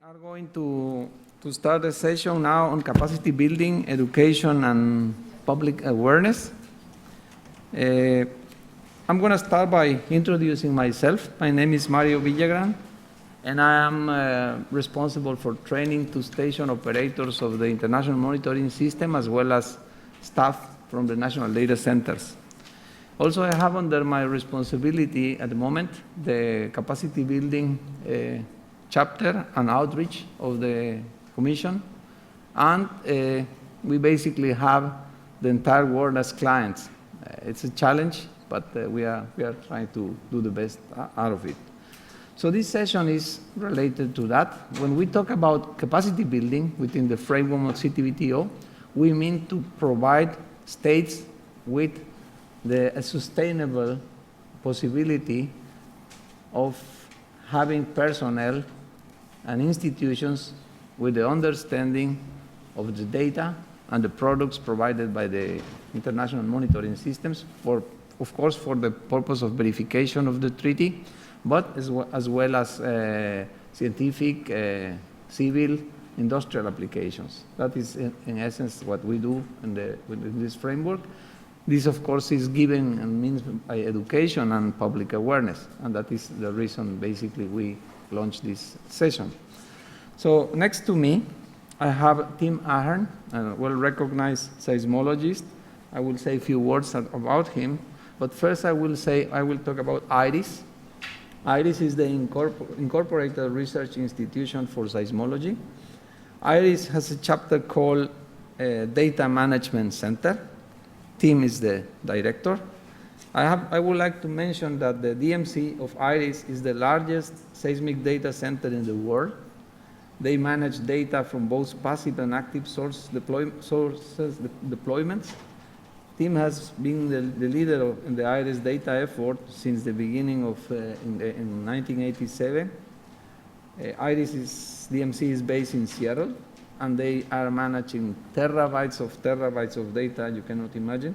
are going to start a session now on capacity building, education, and public awareness. I'm going to start by introducing myself. My name is Mario Villagran, and I am responsible for training to station operators of the International Monitoring System, as well as staff from the national data centers. Also, I have under my responsibility at the moment the capacity building chapter and outreach of the Commission, and we basically have the entire world as clients. It's a challenge, but we are trying to do the best out of it. So this session is related to that. When we talk about capacity building within the framework of CTBTO, we mean to provide states with a sustainable possibility of having personnel and institutions with the understanding of the data and the products provided by the international monitoring systems, of course, for the purpose of verification of the treaty, but as well as scientific, civil, industrial applications. That is, in essence, what we do in this framework. This, of course, is given and means by education and public awareness, and that is the reason, basically, we launched this session. So next to me, I have Tim Ahern, a well-recognized seismologist. I will say a few words about him, but first I will talk about IRIS. IRIS is the Incorporated Research Institution for Seismology. IRIS has a chapter called Data Management Center. Tim is the director. I would like to mention that the DMC of IRIS is the largest seismic data center in the world. They manage data from both passive and active sources deployments. Tim has been the leader in the IRIS data effort since the beginning of in 1987. IRIS DMC is based in Seattle, and they are managing terabytes of data you cannot imagine.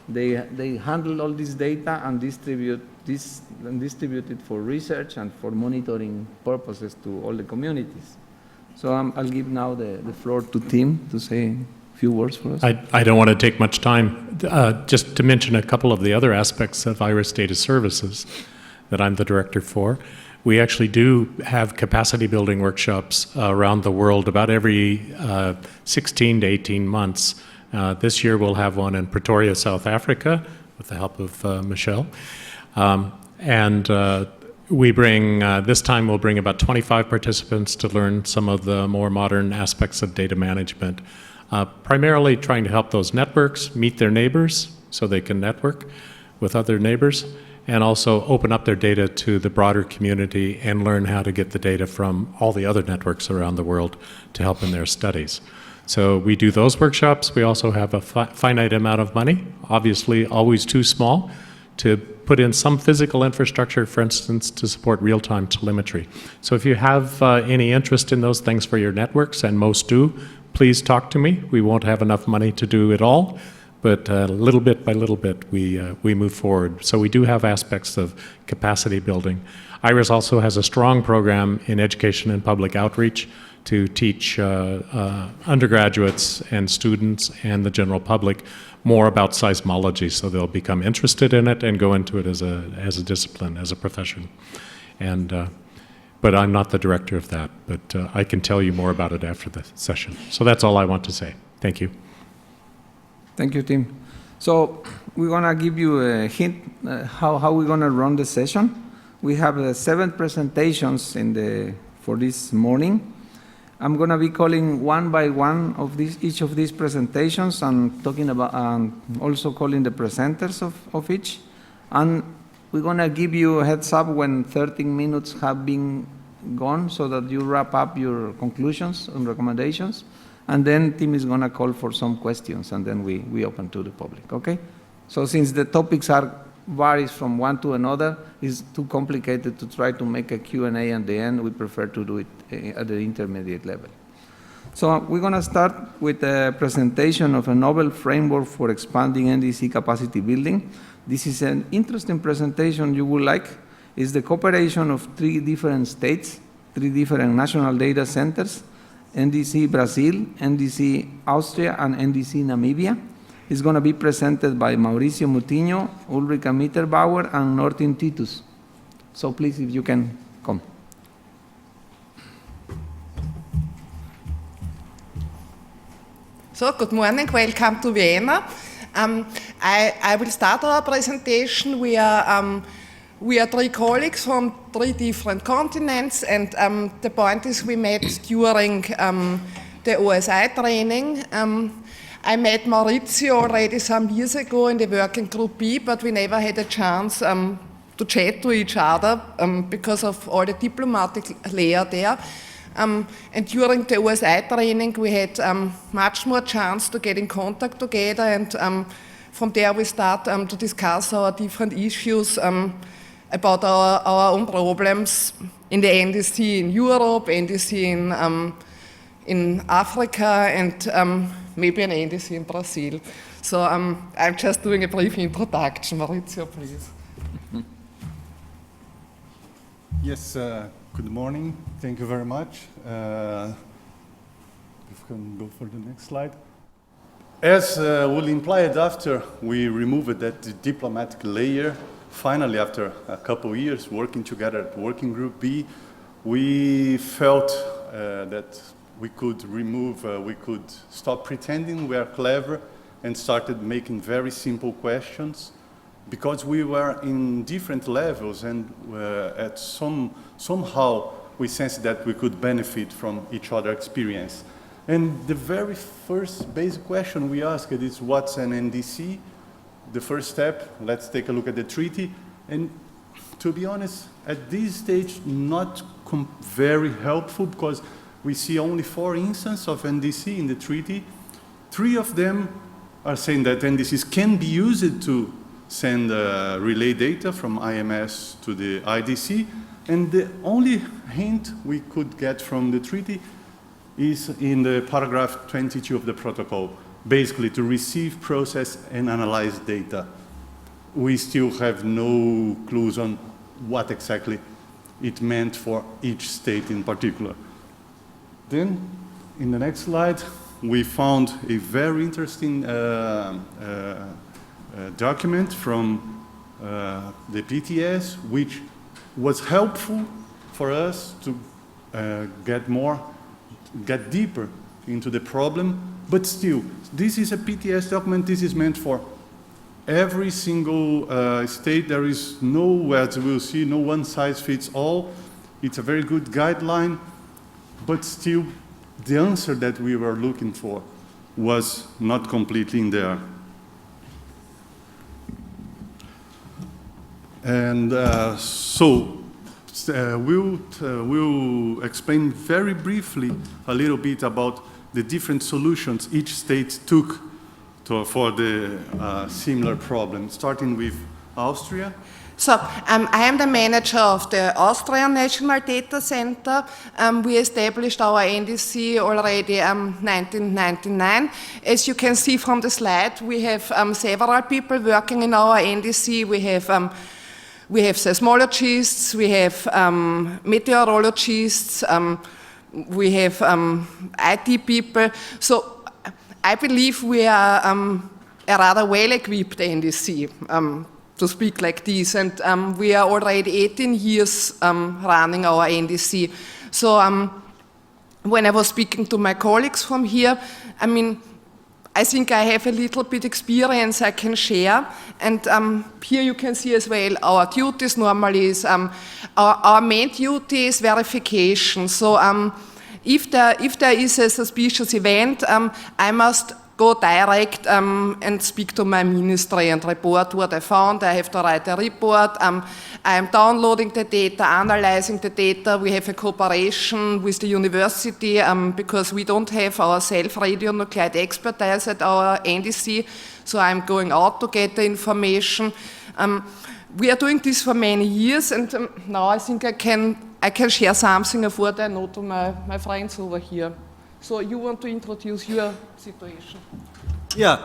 They handle all this data and distribute it for research and for monitoring purposes to all the communities. So I'll give now the floor to Tim to say a few words for us. I don't want to take much time. Just to mention a couple of the other aspects of IRIS Data Services that I'm the director for. We actually do have capacity building workshops around the world about every 16 to 18 months. This year we'll have one in Pretoria, South Africa, with the help of Michelle. We bring, this time we'll bring about 25 participants to learn some of the more modern aspects of data management, primarily trying to help those networks meet their neighbors so they can network with other neighbors, and also open up their data to the broader community and learn how to get the data from all the other networks around the world to help in their studies. So we do those workshops. We also have a finite amount of money, obviously always too small, to put in some physical infrastructure, for instance, to support real-time telemetry. So if you have any interest in those things for your networks, and most do, please talk to me. We won't have enough money to do it all, but little bit by little bit, we move forward. So we do have aspects of capacity building. IRIS also has a strong program in education and public outreach to teach undergraduates and students and the general public more about seismology, so they'll become interested in it and go into it as a discipline, as a profession. But I'm not the director of that, but I can tell you more about it after the session. So that's all I want to say. Thank you. Thank you, Tim. So we're going to give you a hint how we're going to run the session. We have 7 presentations for this morning. I'm going to be calling one by one of each of these presentations and talking about, also calling the presenters of each. And we're going to give you a heads up when 13 minutes have been gone so that you wrap up your conclusions and recommendations. And then Tim is going to call for some questions, and then we open to the public, okay? So since the topics varies from one to another, it's too complicated to try to make a Q&A at the end. We prefer to do it at the intermediate level. So we're going to start with a presentation of a novel framework for expanding NDC capacity building. This is an interesting presentation you will like. It's the cooperation of 3 different states 3 different national data centers, NDC Brazil, NDC Austria, and NDC Namibia. It's going to be presented by Mauricio Moutinho, Ulrika Mitterbauer, and Nortin Titus. So please, if you can come. So, good morning, welcome to Vienna. I will start our presentation. We are 3 colleagues from 3 different continents, and the point is we met during the OSI training. I met Maurizio already some years ago in the working group B, but we never had a chance to chat to each other because of all the diplomatic layer there. And during the OSI training, we had much more chance to get in contact together, and from there we start to discuss our different issues about our own problems in the NDC in Europe, NDC in Africa, and maybe an NDC in Brazil. So I'm just doing a brief introduction. Maurizio, please. Yes, good morning. Thank you very much. If we can go for the next slide. As will implied, after we removed that diplomatic layer, finally after a couple of years working together at Working Group B, we felt that we could stop pretending we are clever and started making very simple questions, because we were in different levels, and somehow we sensed that we could benefit from each other's experience. And the very first basic question we asked is, what's an NDC? The first step, let's take a look at the treaty. And to be honest, at this stage, not very helpful, because we see only 4 instances of NDC in the treaty. 3 of them are saying that NDCs can be used to send relay data from IMS to the IDC. And the only hint we could get from the treaty is in the paragraph 22 of the protocol, basically to receive, process, and analyze data. We still have no clues on what exactly it meant for each state in particular. Then, in the next slide, we found a very interesting document from the PTS, which was helpful for us to get deeper into the problem. But still, this is a PTS document. This is meant for every single state. There is no, as we'll see, no one size fits all. It's a very good guideline, but still, the answer that we were looking for was not completely in there. And we'll explain very briefly a little bit about the different solutions each state took for the similar problem, starting with Austria. So I am the manager of the Austrian National Data Center. We established our NDC already in 1999. As you can see from the slide, we have several people working in our NDC. We have seismologists, we have meteorologists, we have IT people. So I believe we are a rather well-equipped NDC, to speak like this. And we are already 18 years running our NDC. So when I was speaking to my colleagues from here, I think I have a little bit experience I can share, and here you can see as well our duties normally is, our main duty is verification. So if there is a suspicious event, I must go direct and speak to my ministry and report what I found. I have to write a report. I am downloading the data, analyzing the data. We have a cooperation with the university because we don't have our self-radionuclide expertise at our NDC, so I'm going out to get the information. We are doing this for many years, and now I think I can share something of what I know to my friends over here. So you want to introduce your situation? Yeah,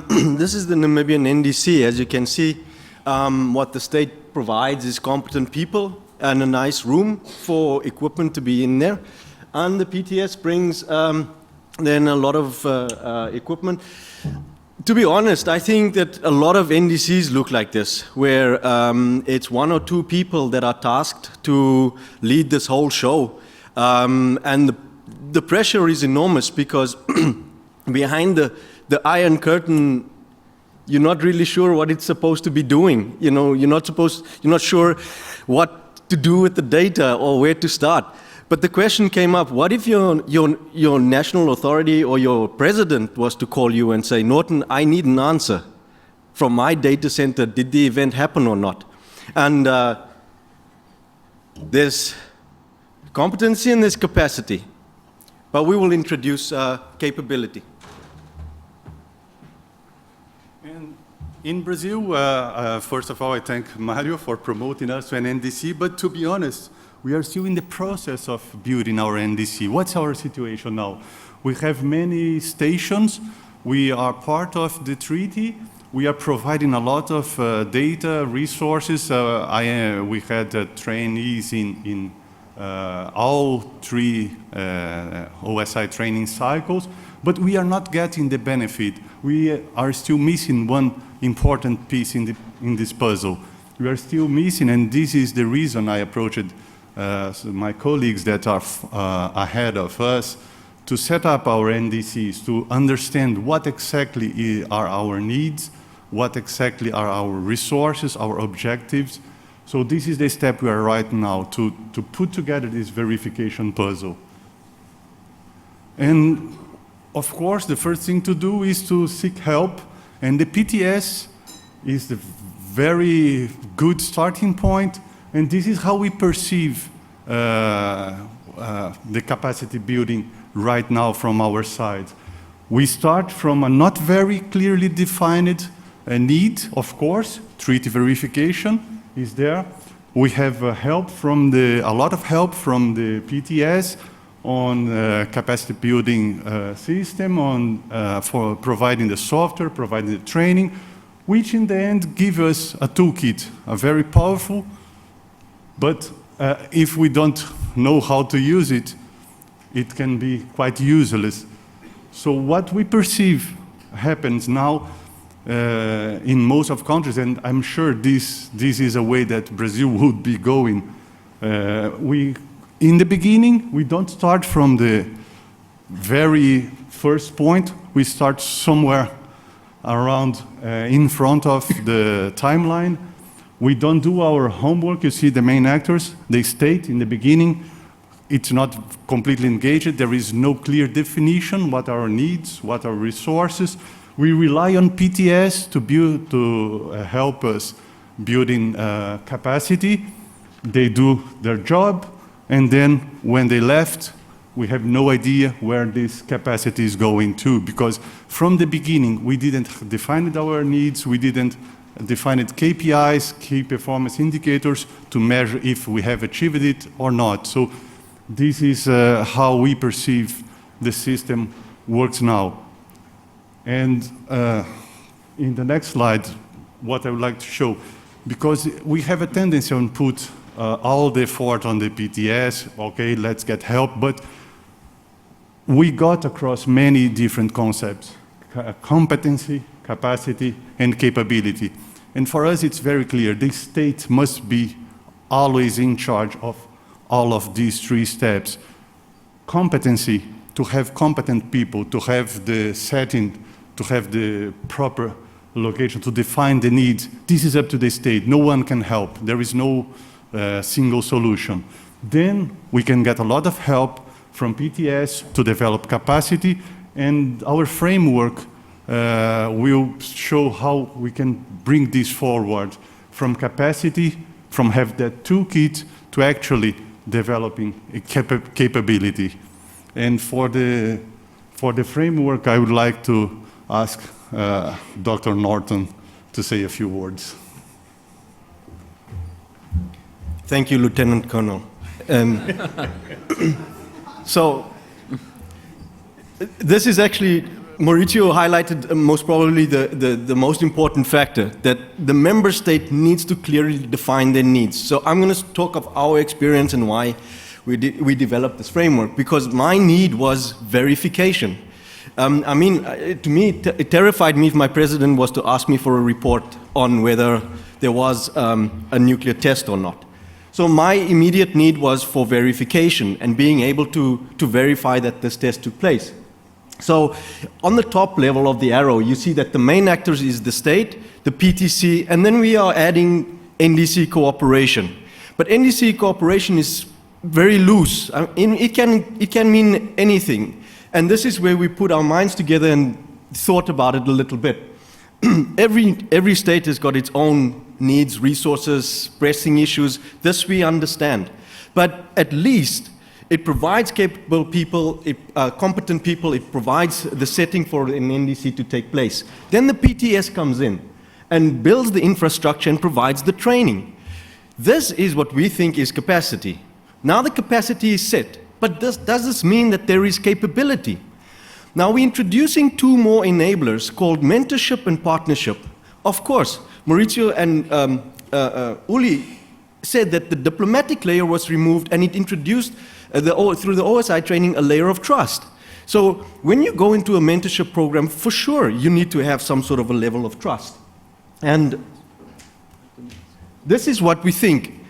this is the Namibian NDC. As you can see, what the state provides is competent people and a nice room for equipment to be in there. And the PTS brings then a lot of equipment. To be honest, I think that a lot of NDCs look like this, where it's one or two people that are tasked to lead this whole show. And the pressure is enormous because behind the Iron Curtain, you're not really sure what it's supposed to be doing. You know, you're not sure what to do with the data or where to start. But the question came up, what if your national authority or your president was to call you and say, Norton, I need an answer from my data center, did the event happen or not? And there's competency and there's capacity, but we will introduce capability. And in Brazil, first of all, I thank Mario for promoting us to an NDC, but to be honest, we are still in the process of building our NDC. What's our situation now? We have many stations. We are part of the treaty. We are providing a lot of data, resources. We had trainees in all three OSI training cycles, but we are not getting the benefit. We are still missing one important piece in this puzzle. We are still missing, and this is the reason I approached my colleagues that are ahead of us to set up our NDCs, to understand what exactly are our needs, what exactly are our resources, our objectives. So this is the step we are right now, to put together this verification puzzle. And of course, the first thing to do is to seek help, and the PTS is the very good starting point. And this is how we perceive the capacity building right now from our side. We start from a not very clearly defined need, of course. Treaty verification is there. We have help from a lot of help from the PTS on capacity building system, for providing the software, providing the training, which in the end give us a toolkit, a very powerful. But if we don't know how to use it, it can be quite useless. So what we perceive happens now in most of countries, and I'm sure this is a way that Brazil would be going. In the beginning, we don't start from the very first point. We start somewhere around in front of the timeline. We don't do our homework. You see the main actors, they state in the beginning, it's not completely engaged. There is no clear definition, what are our needs, what are resources. We rely on PTS to help us building capacity. They do their job, and then when they left, we have no idea where this capacity is going to, because from the beginning, we didn't define our needs, we didn't define KPIs, key performance indicators, to measure if we have achieved it or not. So this is how we perceive the system works now. And in the next slide, what I would like to show, because we have a tendency to put all the effort on the PTS, okay, let's get help, but we got across many different concepts: competency, capacity, and capability. And for us, it's very clear, the state must be always in charge of all of these three steps. Competency, to have competent people, to have the setting, to have the proper location, to define the needs. This is up to the state. No one can help. There is no single solution. Then we can get a lot of help from PTS to develop capacity, and our framework will show how we can bring this forward from capacity, from have that toolkit to actually developing a capability. And for the framework, I would like to ask Dr. Norton to say a few words. Thank you, Lieutenant Colonel. So this is actually Maurizio highlighted most probably the most important factor, that the member state needs to clearly define their needs. So I'm going to talk of our experience and why we developed this framework, because my need was verification. I mean, to me, it terrified me if my president was to ask me for a report on whether there was a nuclear test or not. So my immediate need was for verification and being able to verify that this test took place. So on the top level of the arrow, you see that the main actors is the state, the PTC, and then we are adding NDC cooperation. But NDC cooperation is very loose. It can mean anything. And this is where we put our minds together and thought about it a little bit. Every state has got its own needs, resources, pressing issues. This we understand. But at least it provides capable people, competent people, it provides the setting for an NDC to take place. Then the PTS comes in and builds the infrastructure and provides the training. This is what we think is capacity. Now the capacity is set, but does this mean that there is capability? Now we're introducing two more enablers called mentorship and partnership. Of course, Maurizio and Uli said that the diplomatic layer was removed and it introduced through the OSI training a layer of trust. So when you go into a mentorship program, for sure you need to have some sort of a level of trust. And this is what we think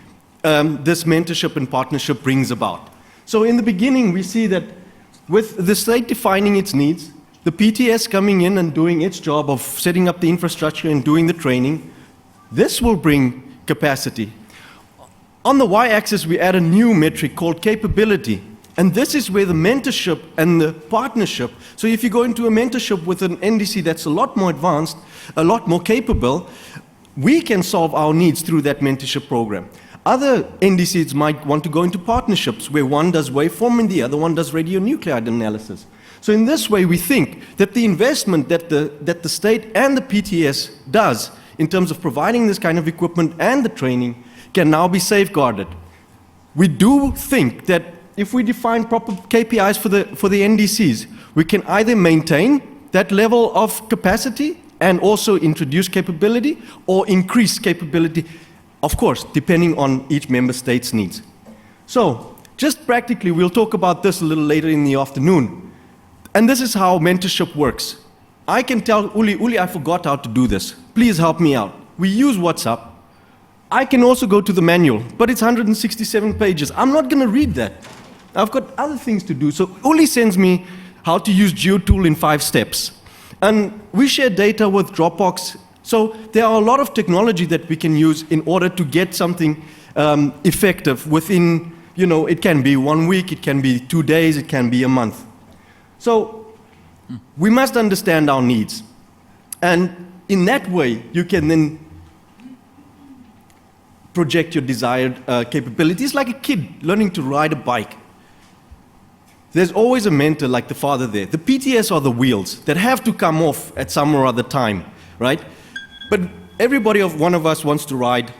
this mentorship and partnership brings about. So in the beginning we see that with the state defining its needs, the PTS coming in and doing its job of setting up the infrastructure and doing the training, this will bring capacity. On the y-axis, we add a new metric called capability. And this is where the mentorship and the partnership, so if you go into a mentorship with an NDC that's a lot more advanced, a lot more capable, we can solve our needs through that mentorship program. Other NDCs might want to go into partnerships where one does waveform and the other one does radionuclide analysis. So in this way, we think that the investment that the state and the PTS does in terms of providing this kind of equipment and the training can now be safeguarded. We do think that if we define proper KPIs for the NDCs, we can either maintain that level of capacity and also introduce capability or increase capability, of course, depending on each member state's needs. So, just practically, we'll talk about this a little later in the afternoon. And this is how mentorship works. I can tell Uli, I forgot how to do this. Please help me out. We use WhatsApp. I can also go to the manual, but it's 167 pages. I'm not going to read that. I've got other things to do. So Uli sends me how to use GeoTool in 5 steps. And we share data with Dropbox. So there are a lot of technology that we can use in order to get something effective within, it can be 1 week, it can be 2 days, it can be a month. So we must understand our needs. And in that way, you can then project your desired capabilities, like a kid learning to ride a bike. There's always a mentor like the father there. The PTS are the wheels that have to come off at some or other time, right? But one of us wants to ride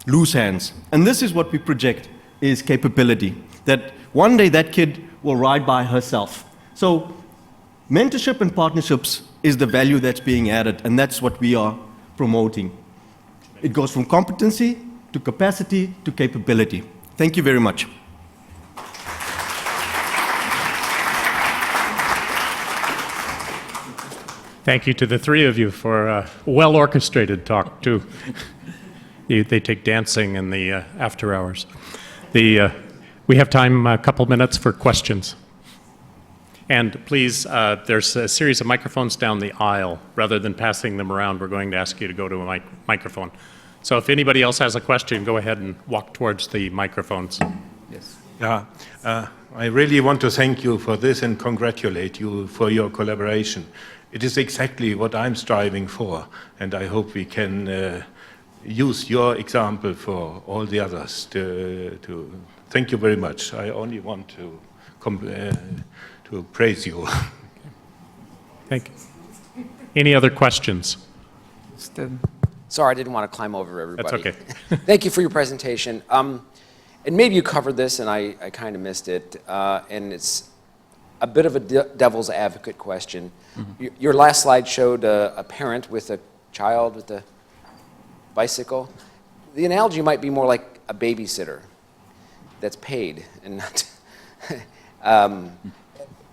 loose hands. And this is what we project is capability, that one day that kid will ride by herself. So mentorship and partnerships is the value that's being added, and that's what we are promoting. It goes from competency to capacity to capability. Thank you very much. Thank you to the three of you for a well-orchestrated talk, too. They take dancing in the after hours. We have time, a couple minutes for questions. And please, there's a series of microphones down the aisle. Rather than passing them around, we're going to ask you to go to a microphone. So if anybody else has a question, go ahead and walk towards the microphones. Yes. Yeah, I really want to thank you for this and congratulate you for your collaboration. It is exactly what I'm striving for, and I hope we can use your example for all the others. Thank you very much. I only want to praise you. Thank you. Any other questions? Sorry, I didn't want to climb over everybody. That's okay. Thank you for your presentation. And maybe you covered this and I kind of missed it. And it's a bit of a devil's advocate question. Your last slide showed a parent with a child with a bicycle. The analogy might be more like a babysitter that's paid and not.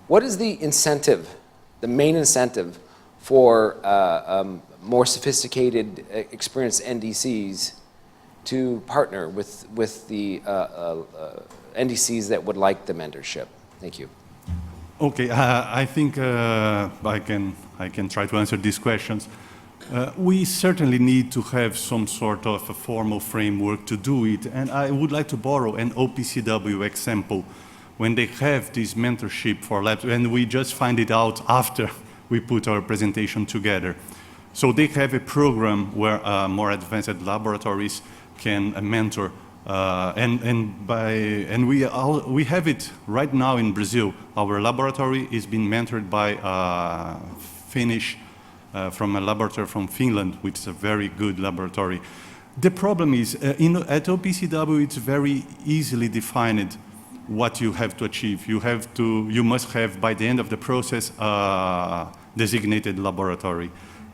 What is the incentive, the main incentive for more sophisticated, experienced NDCs to partner with the NDCs that would like the mentorship? Thank you. Okay, I think I can try to answer these questions. We certainly need to have some sort of a formal framework to do it, and I would like to borrow an OPCW example when they have this mentorship for labs, and we just find it out after we put our presentation together. So they have a program where more advanced laboratories can mentor, and we have it right now in Brazil. Our laboratory is being mentored by Finnish from a laboratory from Finland, which is a very good laboratory. The problem is, at OPCW, it's very easily defined what you have to achieve. You must have, by the end of the process, a designated laboratory.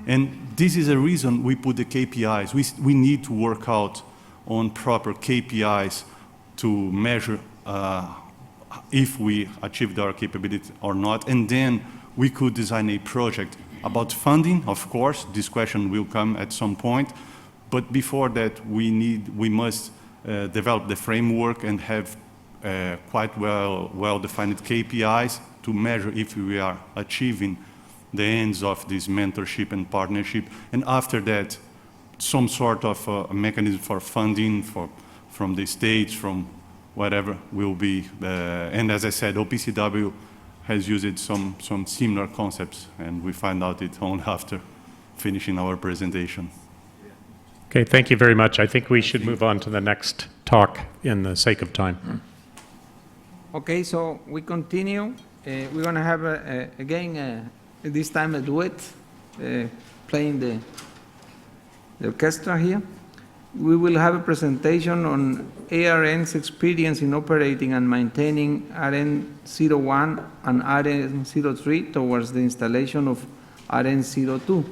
And this is a reason we put the KPIs. We need to work out on proper KPIs to measure if we achieved our capability or not. And then we could design a project. About funding, of course, this question will come at some point, but before that, we must develop the framework and have quite well-defined KPIs to measure if we are achieving the ends of this mentorship and partnership. And after that, some sort of a mechanism for funding from the states, from whatever will be. And as I said, OPCW has used some similar concepts, and we find out it only after finishing our presentation. Okay, thank you very much. I think we should move on to the next talk in the sake of time. Okay, so we continue. We're going to have, again, this time a duet, playing the orchestra here. We will have a presentation on ARN's experience in operating and maintaining RN01 and RN03 towards the installation of RN02.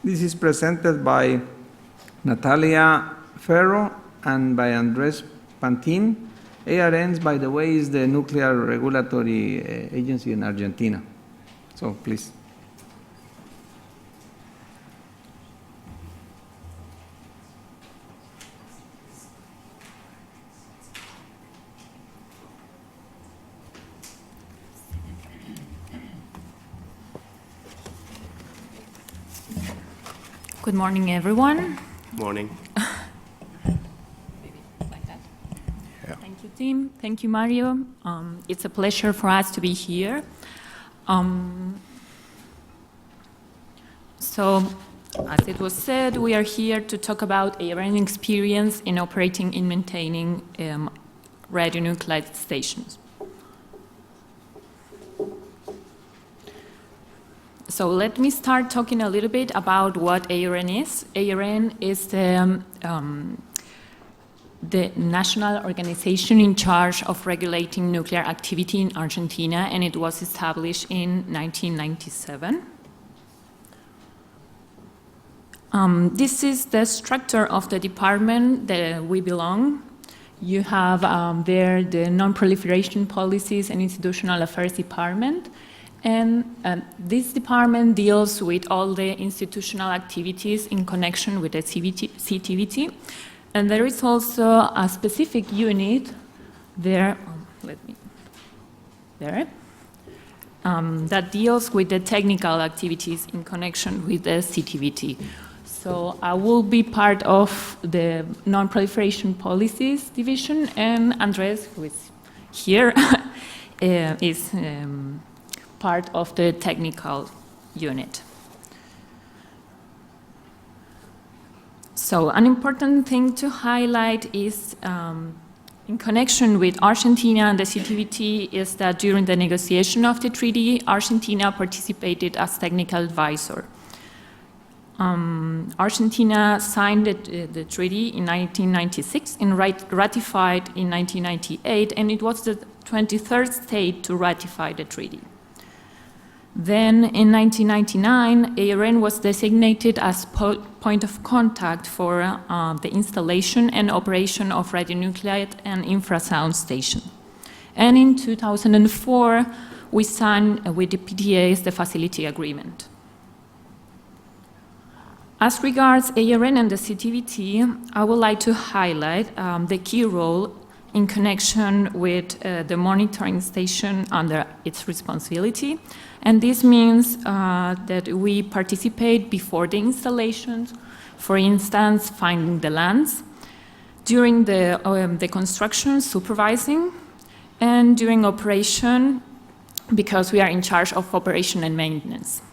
This is presented by Natalia Ferro and by Andres Pantin. ARNs, by the way, is the nuclear regulatory agency in Argentina. So please. Good morning, everyone. Morning. Thank you, Tim. Thank you, Mario. It's a pleasure for us to be here. So, as it was said, we are here to talk about ARN experience in operating and maintaining radionuclide stations. So let me start talking a little bit about what ARN is. ARN is the national organization in charge of regulating nuclear activity in Argentina, and it was established in 1997. This is the structure of the department that we belong. You have there the non-proliferation policies and institutional affairs department. And this department deals with all the institutional activities in connection with the CTVT. And there is also a specific unit there, that deals with the technical activities in connection with the CTVT. So I will be part of the non-proliferation policies division, and Andres, who is here, is part of the technical unit. So an important thing to highlight is in connection with Argentina and the CTVT is that during the negotiation of the treaty, Argentina participated as technical advisor. Argentina signed the treaty in 1996 and ratified in 1998, and it was the 23rd state to ratify the treaty. Then in 1999, ARN was designated as point of contact for the installation and operation of radionuclide and infrasound station. And in 2004, we signed with the PTAs the facility agreement. As regards ARN and the CTVT, I would like to highlight the key role in connection with the monitoring station under its responsibility. And this means that we participate before the installations, for instance, finding the lands, during the construction, supervising, and during operation, because we are in charge of operation and maintenance.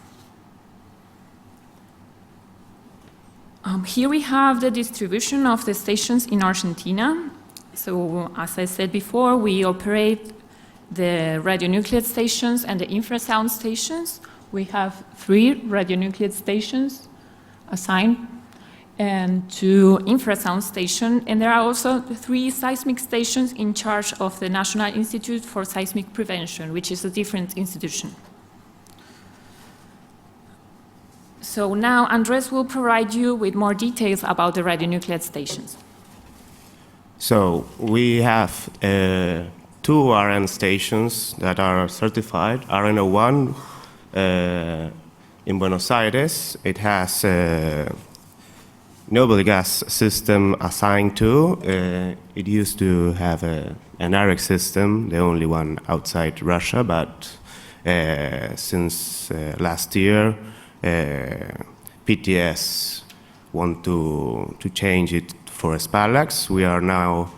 Here we have the distribution of the stations in Argentina. So, as I said before, we operate the radionuclide stations and the infrasound stations. We have 3 radionuclide stations assigned and 2 infrasound stations, and there are also 3 seismic stations in charge of the National Institute for Seismic Prevention, which is a different institution. So now Andres will provide you with more details about the radionuclide stations. So we have 2 RN stations that are certified. RN01 in Buenos Aires, it has a noble gas system assigned to. It used to have an ARIC system, the only one outside Russia, but since last year, PTS want to change it for SPALAX. We are now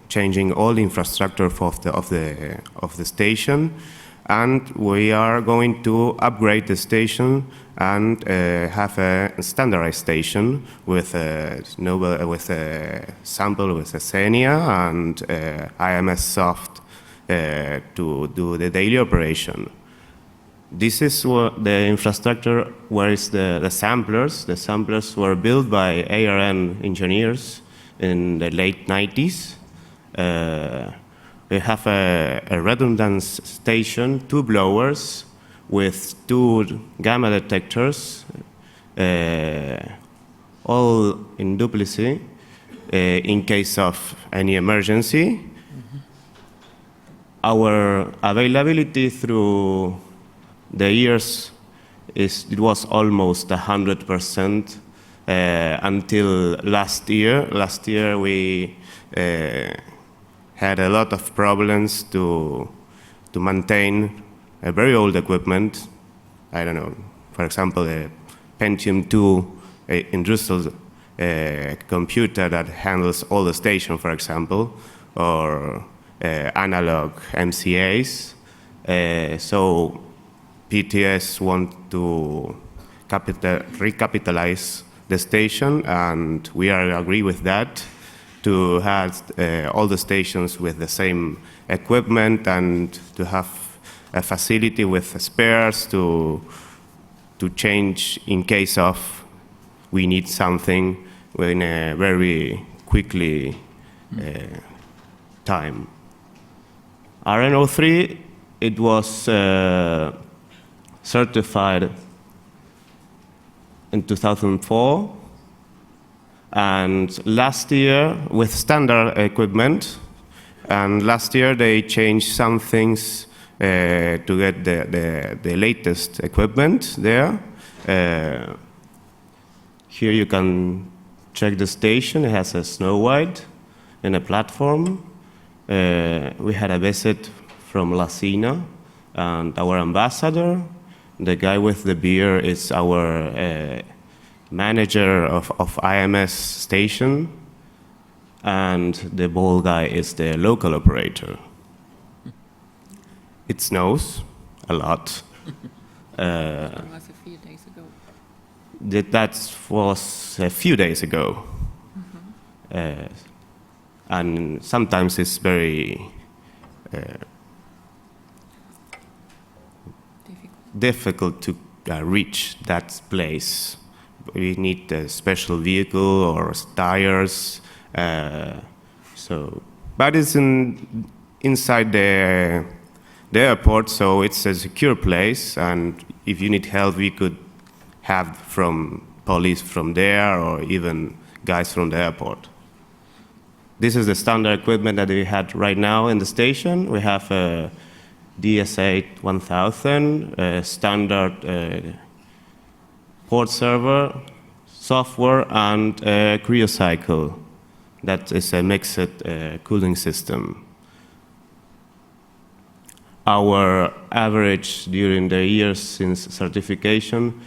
changing all the infrastructure of the station, and we are going to upgrade the station and have a standardized station with a sample with a Xenia and IMS soft to do the daily operation. This is what the infrastructure where is the samplers. The samplers were built by ARN engineers in the late 90s. We have a redundant station, 2 blowers with 2 gamma detectors, all in duplicity in case of any emergency. Mm-hmm. Our availability through the years it was almost 100% until last year. Last year we had a lot of problems to maintain a very old equipment. I don't know, for example, a Pentium 2 in Rittersaal computer that handles all the station, for example, or analog MCAs. So PTS want to recapitalize the station, and we agree with that, to have all the stations with the same equipment and to have a facility with spares to change in case of we need something in a very quickly time. RN03, it was certified in 2004, and last year with standard equipment, and last year they changed some things to get the latest equipment there. Here you can check the station. It has a snow white and a platform. We had a visit from Lacina and our ambassador. The guy with the beer is our manager of IMS station, and the bald guy is the local operator. It snows a lot. That was a few days ago. That was a few days ago. Mm-hmm. And sometimes it's very difficult to reach that place. We need a special vehicle or tires. But it's inside the airport, so it's a secure place, and if you need help, we could have from police from there or even guys from the airport. This is the standard equipment that we had right now in the station. We have a DSA 1000, a standard port server, software, and a cryocycle. That is a mixed cooling system. Our average during the years since certification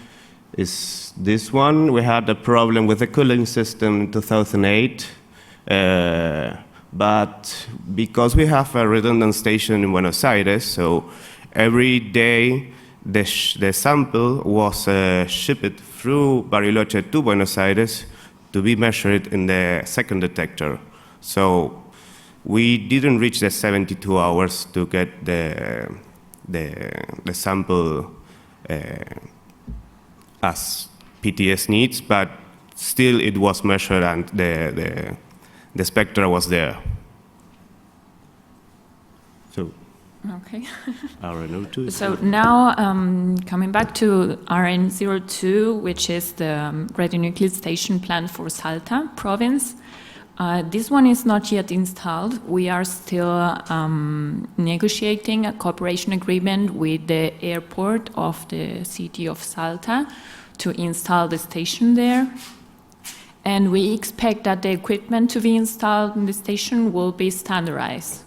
is this one. We had a problem with the cooling system in 2008, but because we have a redundant station in Buenos Aires, so every day the sample was shipped through Bariloche to Buenos Aires to be measured in the second detector. So we didn't reach the 72 hours to get the sample as PTS needs, but still it was measured and the spectra was there. So, Okay. RN02. So now, coming back to RN02, which is the radionuclide station planned for Salta province. This one is not yet installed. We are still negotiating a cooperation agreement with the airport of the city of Salta to install the station there. And we expect that the equipment to be installed in the station will be standardized.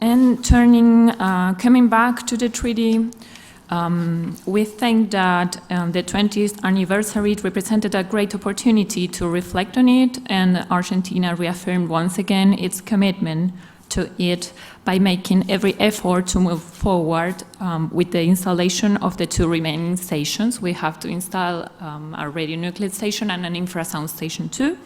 And coming back to the treaty, we think that the 20th anniversary represented a great opportunity to reflect on it, and Argentina reaffirmed once again its commitment to it by making every effort to move forward with the installation of the two remaining stations. We have to install a radionuclide station and an infrasound station too.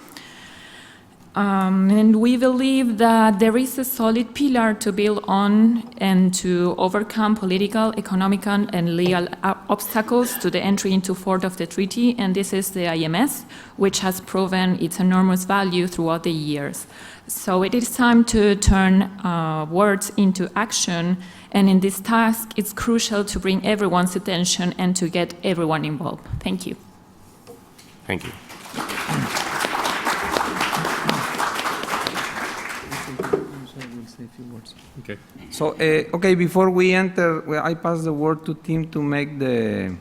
And we believe that there is a solid pillar to build on and to overcome political, economical, and legal obstacles to the entry into force of the treaty, and this is the IMS, which has proven its enormous value throughout the years. So it is time to turn words into action, and in this task, it's crucial to bring everyone's attention and to get everyone involved. Thank you. Thank you. Okay. So, okay, before we enter, I pass the word to Tim to make the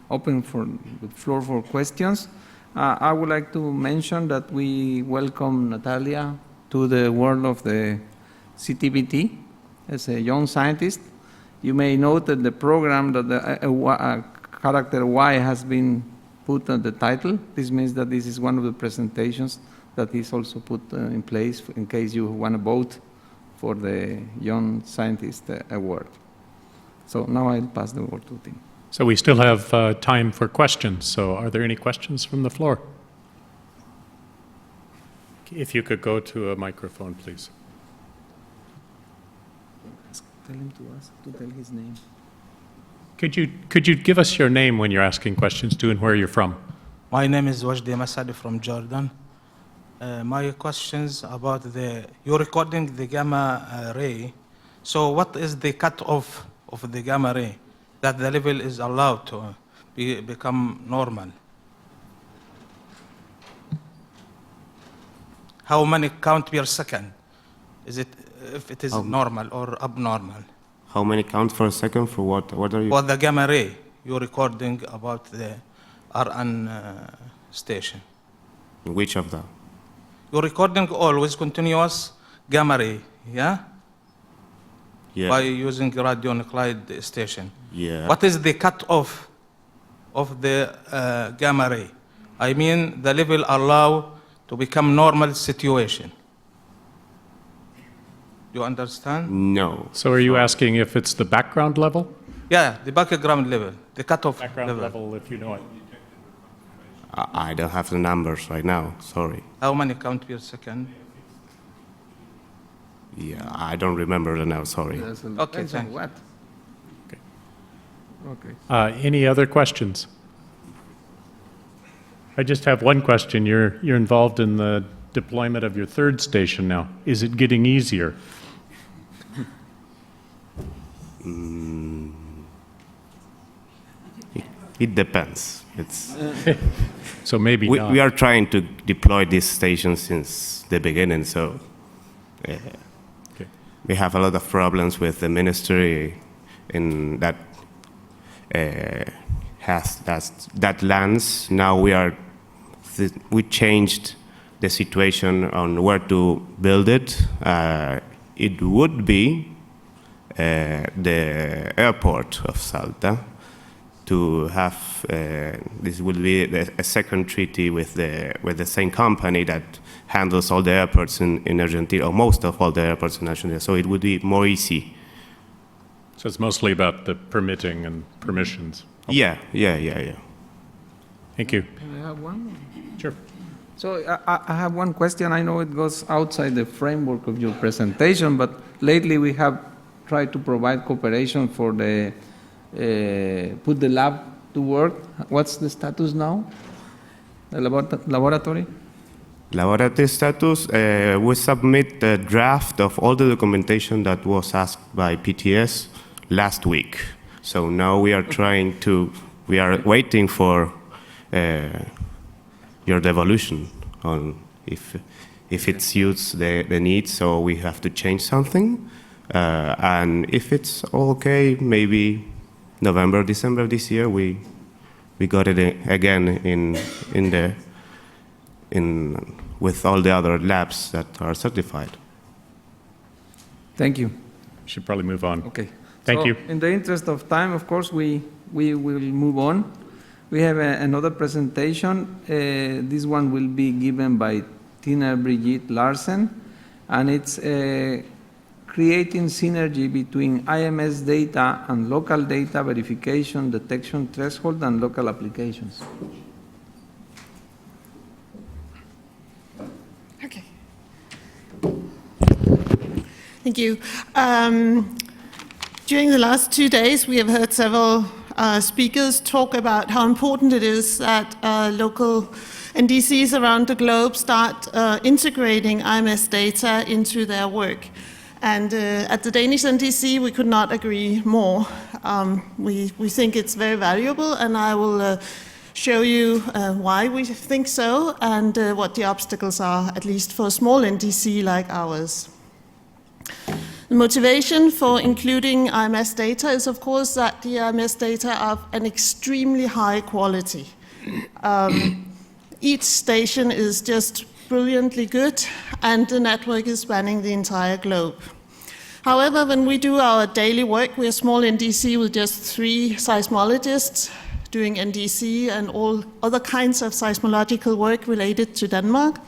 open for the floor for questions. I would like to mention that we welcome Natalia to the world of the CTBT as a young scientist. You may note that the program that the character Y has been put on the title. This means that this is one of the presentations that is also put in place in case you want to vote for the Young Scientist Award. So now I'll pass the word to Tim. So we still have time for questions. So are there any questions from the floor? If you could go to a microphone, please. Tell him to ask, to tell his name. Could you give us your name when you're asking questions too, and where you're from? My name is Wajdi Masadi from Jordan. My questions about you're recording the gamma ray. So what is the cutoff of the gamma ray that the level is allowed to become normal? How many count per second? Is it if it is normal or abnormal? How many counts per second for what? What are you? For the gamma ray, you're recording about the RN station. Which of them? You're recording always continuous gamma ray, yeah? Yeah. By using radionuclide station. Yeah. What is the cutoff of the gamma ray? I mean, the level allow to become normal situation. You understand? No. So are you asking if it's the background level? Yeah, the background level, the cutoff Background level, if you know it. I don't have the numbers right now. Sorry. How many count per second? Yeah, I don't remember the now. Sorry. Okay, Depends on thanks. what? Okay. Okay. Any other questions? I just have one question. You're involved in the deployment of your third station now? Is it getting easier? It depends. It's, So maybe not. we are trying to deploy this station since the beginning, so Okay. we have a lot of problems with the ministry in that has that lands. Now we changed the situation on where to build it. It would be the airport of Salta to have. This will be a second treaty with the same company that handles all the airports in Argentina, or most of all the airports in Argentina. So it would be more easy. So it's mostly about the permitting and permissions. Yeah. Thank you. Can I have one? Sure. So I have one question. I know it goes outside the framework of your presentation, but lately we have tried to provide cooperation for the put the lab to work. What's the status now? The laboratory? Laboratory status, we submit the draft of all the documentation that was asked by PTS last week. So now we are waiting for your devolution on if it suits the needs, so we have to change something. And if it's all okay, maybe November, December this year, we got it again with all the other labs that are certified. Thank you. Should probably move on. Okay. Thank So, you. In the interest of time, of course, we will move on. We have another presentation. This one will be given by Tina Brigitte Larsen, and it's creating synergy between IMS data and local data verification, detection threshold, and local applications. Okay. Thank you. During the last 2 days, we have heard several speakers talk about how important it is that local NDCs around the globe start integrating IMS data into their work. And at the Danish NDC, we could not agree more. We think it's very valuable, and I will show you why we think so and what the obstacles are, at least for a small NDC like ours. The motivation for including IMS data is, of course, that the IMS data are of an extremely high quality. Each station is just brilliantly good, and the network is spanning the entire globe. However, when we do our daily work, we're a small NDC with just 3 seismologists doing NDC and all other kinds of seismological work related to Denmark.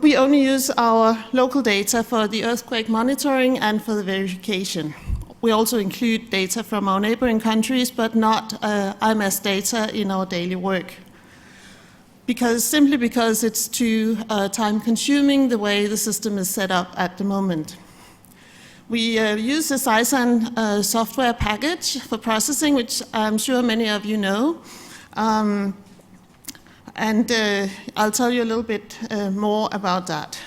We only use our local data for the earthquake monitoring and for the verification. We also include data from our neighboring countries, but not IMS data in our daily work. Simply because it's too time-consuming the way the system is set up at the moment. We use the SeisAn software package for processing, which I'm sure many of you know. And I'll tell you a little bit more about that.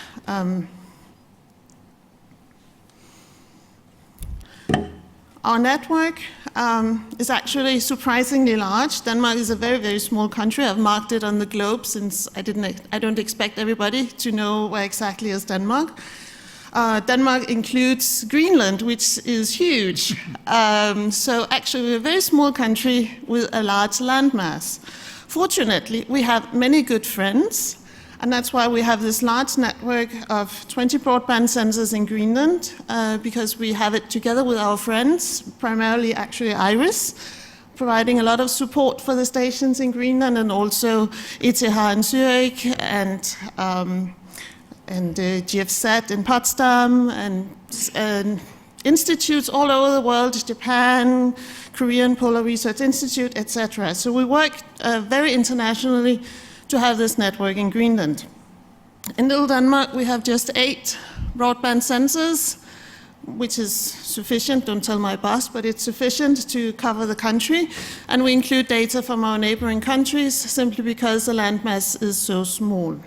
Our network is actually surprisingly large. Denmark is a very, very small country. I've marked it on the globe since I don't expect everybody to know where exactly is Denmark. Denmark includes Greenland, which is huge. So actually, we're a very small country with a large landmass. Fortunately, we have many good friends, and that's why we have this large network of 20 broadband sensors in Greenland, because we have it together with our friends, primarily actually IRIS, providing a lot of support for the stations in Greenland, and also ETH in Zurich, and GFZ in Potsdam, and institutes all over the world, Japan, Korean Polar Research Institute, etc. So we work very internationally to have this network in Greenland. In Little Denmark, we have just 8 broadband sensors, which is sufficient, don't tell my boss, but it's sufficient to cover the country. And we include data from our neighboring countries simply because the landmass is so small.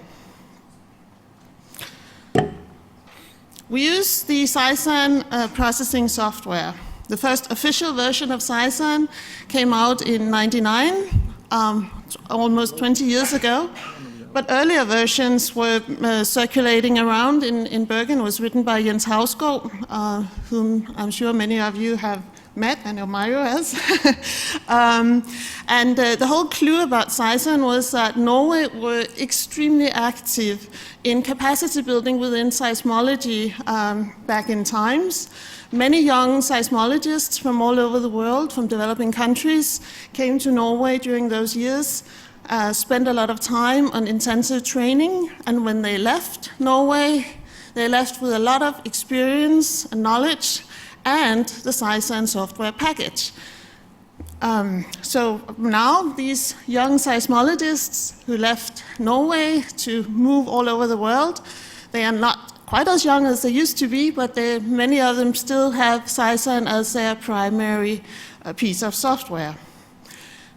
We use the SeisAn processing software. The first official version of SeisAn came out in '99, almost 20 years ago. But earlier versions were circulating around in Bergen, was written by Jens Hausgaard, whom I'm sure many of you have met, I know Mario has. The whole clue about SeisAn was that Norway were extremely active in capacity building within seismology back in times. Many young seismologists from all over the world, from developing countries, came to Norway during those years, spent a lot of time on intensive training, and when they left Norway, they left with a lot of experience and knowledge and the SeisAn software package. So now these young seismologists who left Norway to move all over the world, they are not quite as young as they used to be, but many of them still have SeisAn as their primary piece of software.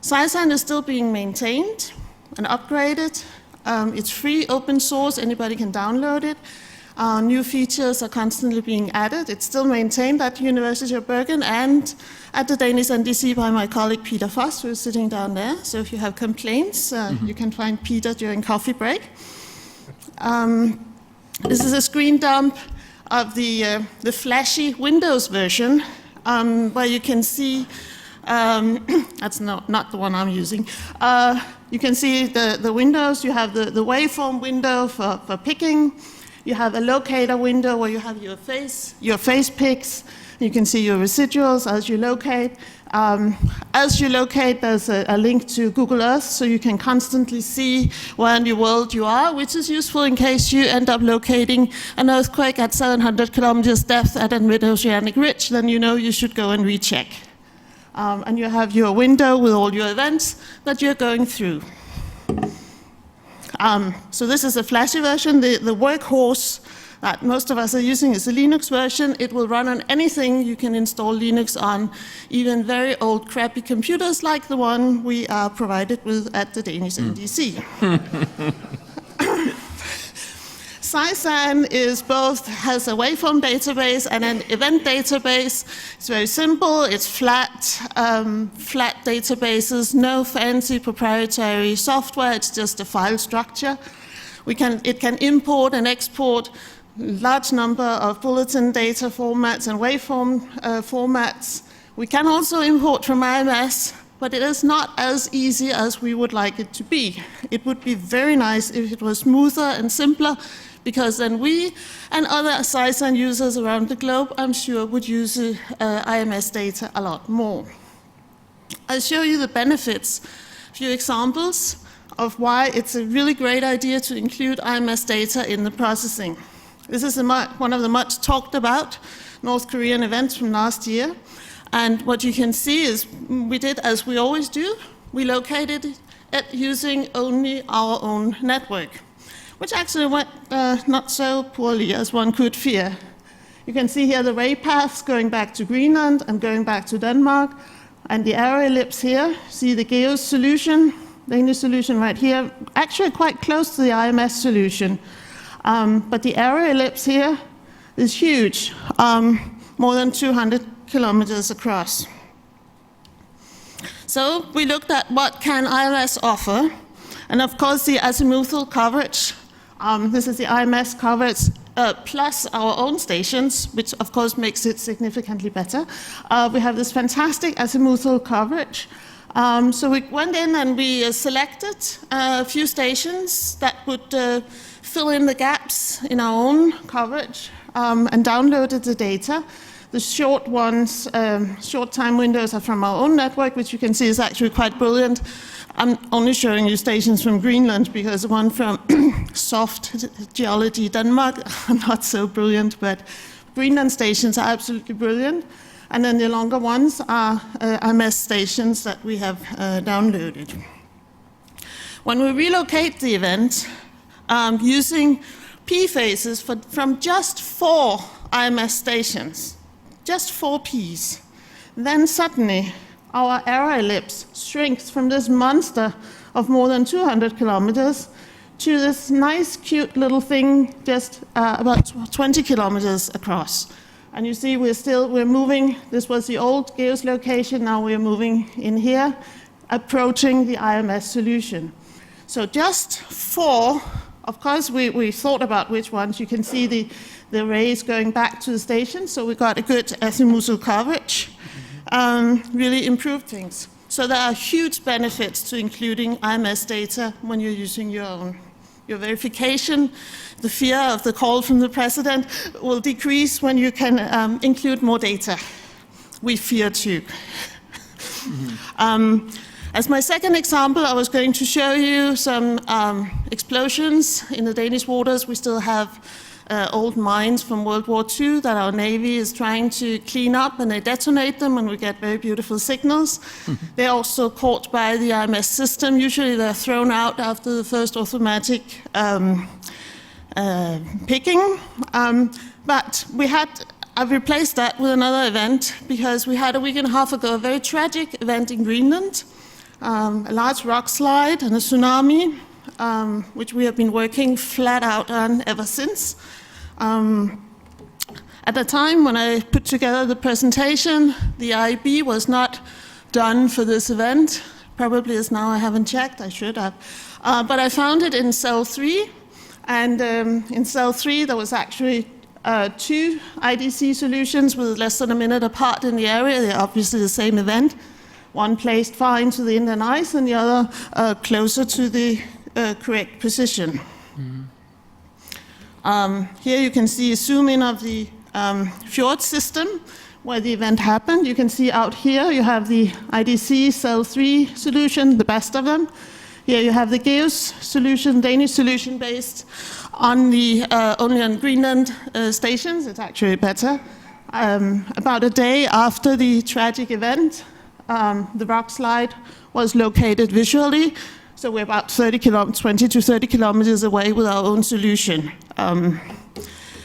SeisAn is still being maintained and upgraded. It's free, open source, anybody can download it. New features are constantly being added. It's still maintained at the University of Bergen and at the Danish NDC by my colleague Peter Foss, who is sitting down there. So if you have complaints, you can find Peter during coffee break. This is a screen dump of the flashy Windows version, where you can see, that's not the one I'm using. You can see the windows. You have the waveform window for picking. You have a locator window where you have your face picks. You can see your residuals as you locate. There's a link to Google Earth, so you can constantly see where in the world you are, which is useful in case you end up locating an earthquake at 700 kilometers depth at a mid-oceanic ridge, then you know you should go and recheck. And you have your window with all your events that you're going through. So this is a flashy version. The workhorse that most of us are using is the Linux version. It will run on anything you can install Linux on, even very old crappy computers like the one we are provided with at the Danish NDC. SeisAn has a waveform database and an event database. It's very simple, it's flat databases, no fancy proprietary software, it's just a file structure. It can import and export large number of bulletin data formats and waveform formats. We can also import from IMS, but it is not as easy as we would like it to be. It would be very nice if it was smoother and simpler, because then we and other SeisAn users around the globe, I'm sure, would use IMS data a lot more. I'll show you the benefits, a few examples of why it's a really great idea to include IMS data in the processing. This is one of the much talked about North Korean events from last year. And what you can see is we did as we always do. We located it using only our own network, which actually went not so poorly as one could fear. You can see here the ray paths going back to Greenland and going back to Denmark, and the arrow ellipse here. See the GEOS solution, the Danish solution right here, actually quite close to the IMS solution. But the arrow ellipse here is huge, more than 200 kilometers across. So we looked at what can IMS offer, and of course the azimuthal coverage. This is the IMS coverage plus our own stations, which of course makes it significantly better. We have this fantastic azimuthal coverage. So we went in and we selected a few stations that would fill in the gaps in our own coverage and downloaded the data. The short ones, short time windows are from our own network, which you can see is actually quite brilliant. I'm only showing you stations from Greenland because the one from soft geology Denmark are not so brilliant, but Greenland stations are absolutely brilliant. And then the longer ones are IMS stations that we have downloaded. When we relocate the event using P phases from just 4 IMS stations, just 4 Ps, then suddenly our arrow ellipse shrinks from this monster of more than 200 kilometers to this nice, cute little thing just about 20 kilometers across. And you see we're moving. This was the old GEOS location. Now we're moving in here, approaching the IMS solution. So just 4, of course, we thought about which ones. You can see the rays going back to the station, so we got a good azimuthal coverage, really improved things. So there are huge benefits to including IMS data when you're using your verification. The fear of the call from the president will decrease when you can include more data. We fear too. As my second example, I was going to show you some explosions in the Danish waters. We still have old mines from World War II that our Navy is trying to clean up, and they detonate them, and we get very beautiful signals. They're also caught by the IMS system. Usually they're thrown out after the first automatic picking. But I've replaced that with another event, because we had a week and a half ago a very tragic event in Greenland, a large rock slide and a tsunami, which we have been working flat out on ever since. At the time when I put together the presentation, the IEB was not done for this event. Probably is now, I haven't checked, I should have. But I found it in cell 3, and in cell 3 there was actually 2 IDC solutions with less than a minute apart in the area. They're obviously the same event. One placed far into the inland ice and the other closer to the correct position. Here you can see a zoom in of the fjord system where the event happened. You can see out here you have the IDC cell 3 solution, the best of them. Here you have the GEOS solution, Danish solution based on the only on Greenland stations. It's actually better. About a day after the tragic event, the rock slide was located visually. So we're about 20 to 30 kilometers away with our own solution.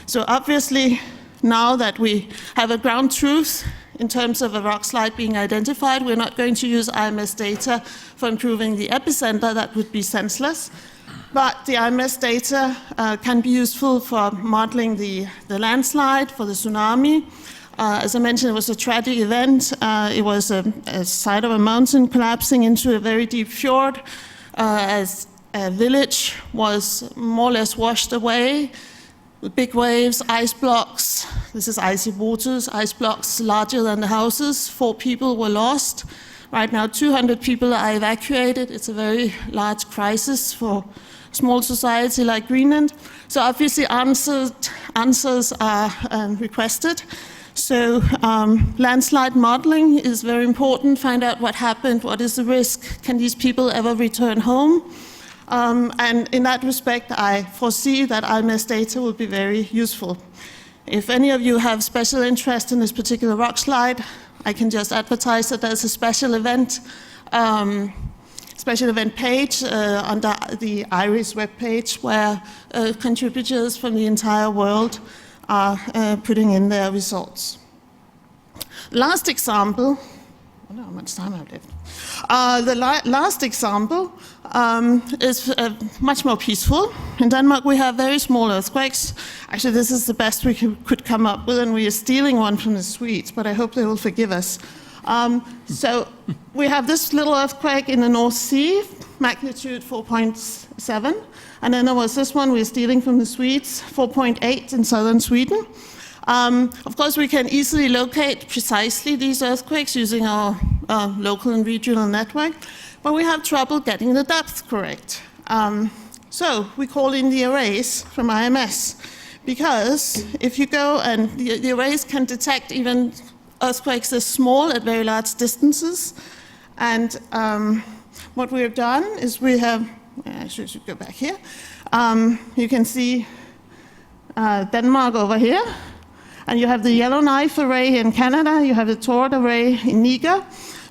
So obviously, now that we have a ground truth in terms of a rock slide being identified, we're not going to use IMS data for improving the epicenter. That would be senseless. But the IMS data can be useful for modeling the landslide, for the tsunami. As I mentioned, it was a tragic event. It was a side of a mountain collapsing into a very deep fjord. As a village was more or less washed away with big waves, ice blocks. This is icy waters, ice blocks larger than the houses. 4 people were lost. Right now, 200 people are evacuated. It's a very large crisis for a small society like Greenland. So obviously answers are requested. So landslide modeling is very important. Find out what happened, what is the risk, can these people ever return home? And in that respect, I foresee that IMS data will be very useful. If any of you have special interest in this particular rock slide, I can just advertise that there's a special event page under the IRIS webpage where contributors from the entire world are putting in their results. Last example, I don't know how much time I have left. The last example is much more peaceful. In Denmark, we have very small earthquakes. Actually, this is the best we could come up with, and we are stealing one from the Swedes, but I hope they will forgive us. So we have this little earthquake in the North Sea, magnitude 4.7. And then there was this one we're stealing from the Swedes, 4.8 in southern Sweden. Of course, we can easily locate precisely these earthquakes using our local and regional network, but we have trouble getting the depth correct. So we call in the arrays from IMS, because if you go and the arrays can detect even earthquakes this small at very large distances. And what we have done is we have, I should go back here. You can see Denmark over here. And you have the Yellowknife array in Canada. You have the Tord array in Niger.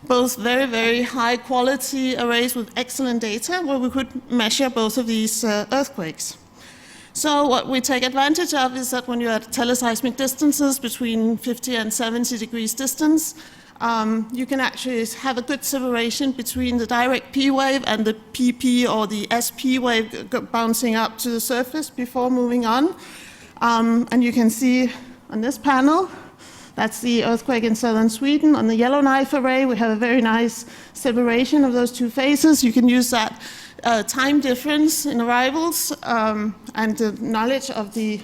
Both very, very high quality arrays with excellent data where we could measure both of these earthquakes. So what we take advantage of is that when you're at teleseismic distances between 50 and 70 degrees distance, you can actually have a good separation between the direct P wave and the PP or the SP wave bouncing up to the surface before moving on. And you can see on this panel, that's the earthquake in southern Sweden. On the Yellowknife array, we have a very nice separation of those two phases. You can use that time difference in arrivals and the knowledge of the,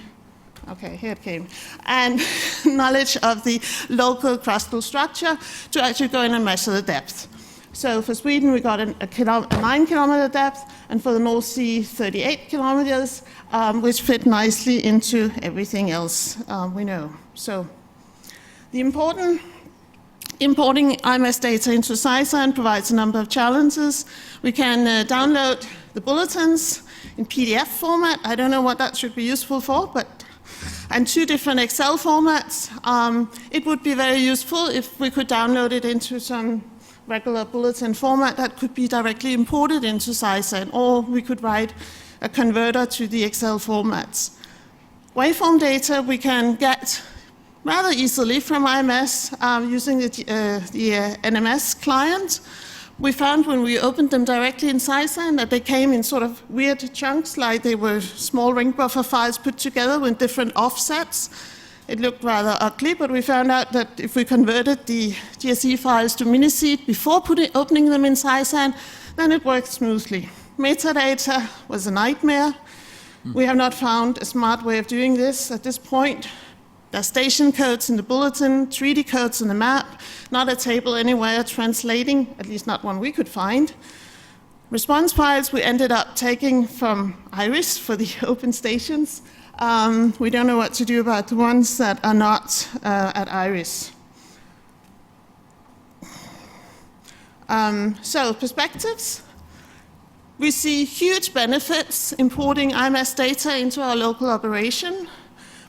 okay, here it came, and knowledge of the local crustal structure to actually go in and measure the depth. So for Sweden, we got a 9-kilometer depth, and for the North Sea, 38 kilometers, which fit nicely into everything else we know. So the importing IMS data into SeisAn provides a number of challenges. We can download the bulletins in PDF format. I don't know what that should be useful for, and 2 different Excel formats. It would be very useful if we could download it into some regular bulletin format that could be directly imported into SeisAn, or we could write a converter to the Excel formats. Waveform data we can get rather easily from IMS using the NMS client. We found when we opened them directly in SeisAn that they came in sort of weird chunks, like they were small ring buffer files put together with different offsets. It looked rather ugly, but we found out that if we converted the GSE files to miniseed before opening them in SeisAn, then it worked smoothly. Metadata was a nightmare. We have not found a smart way of doing this at this point. There are station codes in the bulletin, 3D codes in the map, not a table anywhere translating, at least not one we could find. Response files we ended up taking from IRIS for the open stations. We don't know what to do about the ones that are not at IRIS. So perspectives. We see huge benefits importing IMS data into our local operation,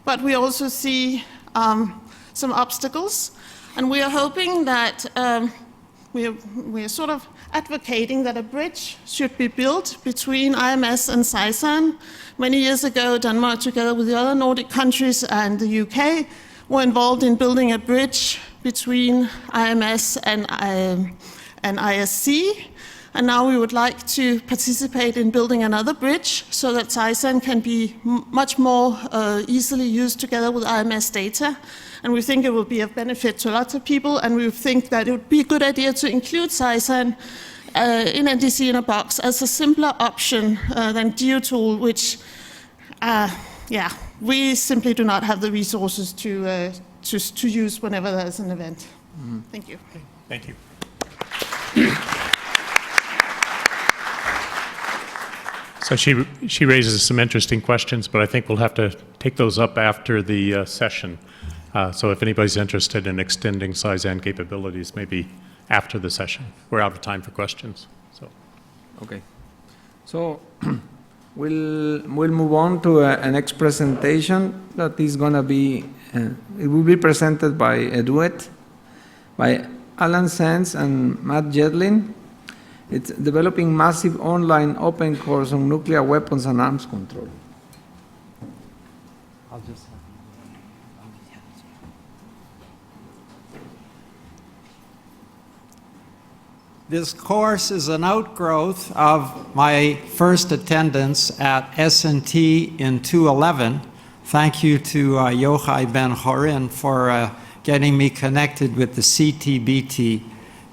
but we also see some obstacles. And we are hoping that we are sort of advocating that a bridge should be built between IMS and SeisAn. Many years ago, Denmark, together with the other Nordic countries and the UK, were involved in building a bridge between IMS and ISC. And now we would like to participate in building another bridge so that SeisAn can be much more easily used together with IMS data. And we think it will be of benefit to lots of people, and we think that it would be a good idea to include SeisAn in NDC in a box as a simpler option than GeoTool, which, we simply do not have the resources to use whenever there's an event. Mm-hmm. Thank you. Okay. Thank you. So she raises some interesting questions, but I think we'll have to take those up after the session. So if anybody's interested in extending SeisAn capabilities, maybe after the session. We're out of time for questions. So. Okay. So we'll move on to a next presentation that is going to be, it will be presented by a duet by Alan Sands and Matt Jedlin. It's developing massive online open course on nuclear weapons and arms control. I'll just This course is an outgrowth of my first attendance at SnT in 2011. Thank you to Yochai Ben-Horin for getting me connected with the CTBT.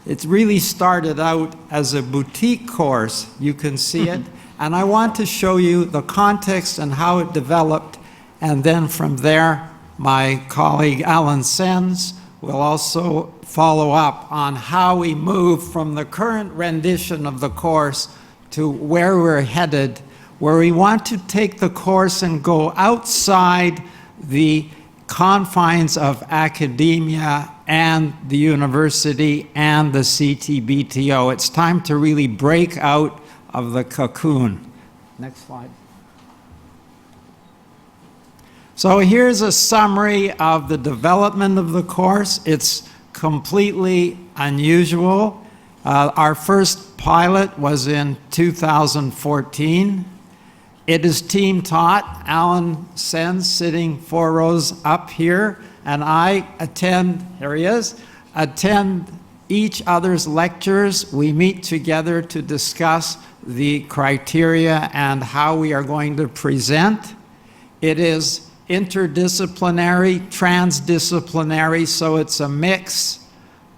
It really started out as a boutique course. You can see it. And I want to show you the context and how it developed. And then from there, my colleague Alan Sens will also follow up on how we move from the current rendition of the course to where we're headed, where we want to take the course and go outside the confines of academia and the university and the CTBTO. It's time to really break out of the cocoon. Next slide. So here's a summary of the development of the course. It's completely unusual. Our first pilot was in 2014. It is team taught. Alan Sens sitting 4 rows up here, and I attend, here he is, attend each other's lectures. We meet together to discuss the criteria and how we are going to present. It is interdisciplinary, transdisciplinary, so it's a mix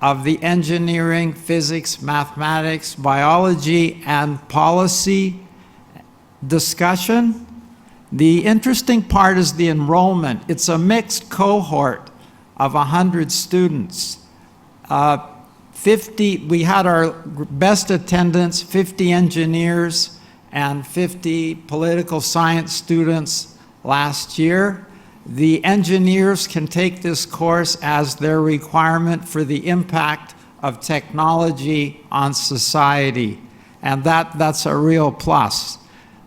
of the engineering, physics, mathematics, biology, and policy discussion. The interesting part is the enrollment. It's a mixed cohort of 100 students. 50, we had our best attendance, 50 engineers and 50 political science students last year. The engineers can take this course as their requirement for the impact of technology on society, and that's a real plus.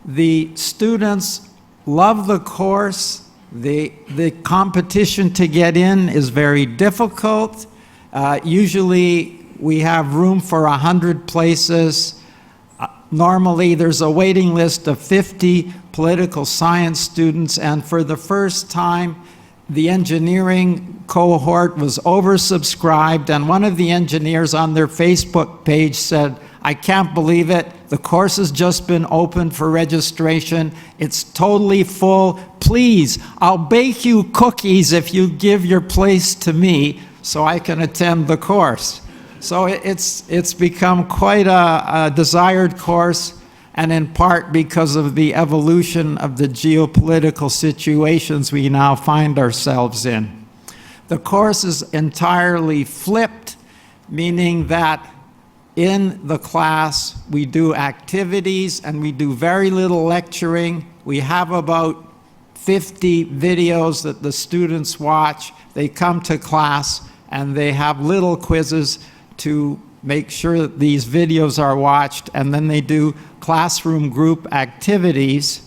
The students love the course. The competition to get in is very difficult. Usually we have room for 100 places. Normally there's a waiting list of 50 political science students, and for the first time the engineering cohort was oversubscribed, and one of the engineers on their Facebook page said, "I can't believe it. The course has just been opened for registration. It's totally full. Please, I'll bake you cookies if you give your place to me so I can attend the course." So it's become quite a desired course, and in part because of the evolution of the geopolitical situations we now find ourselves in. The course is entirely flipped, meaning that in the class we do activities and we do very little lecturing. We have about 50 videos that the students watch. They come to class and they have little quizzes to make sure that these videos are watched, and then they do classroom group activities.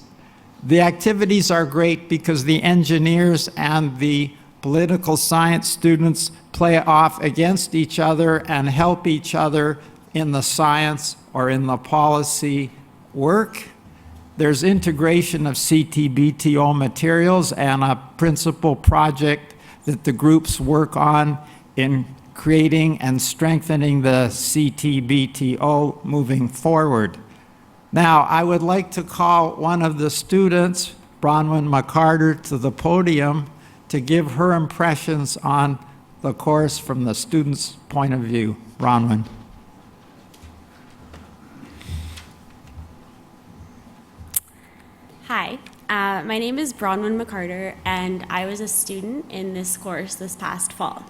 The activities are great because the engineers and the political science students play off against each other and help each other in the science or in the policy work. There's integration of CTBTO materials and a principal project that the groups work on in creating and strengthening the CTBTO moving forward. Now, I would like to call one of the students, Bronwyn McCarter, to the podium to give her impressions on the course from the student's point of view. Bronwyn. Hi, my name is Bronwyn McCarter, and I was a student in this course this past fall.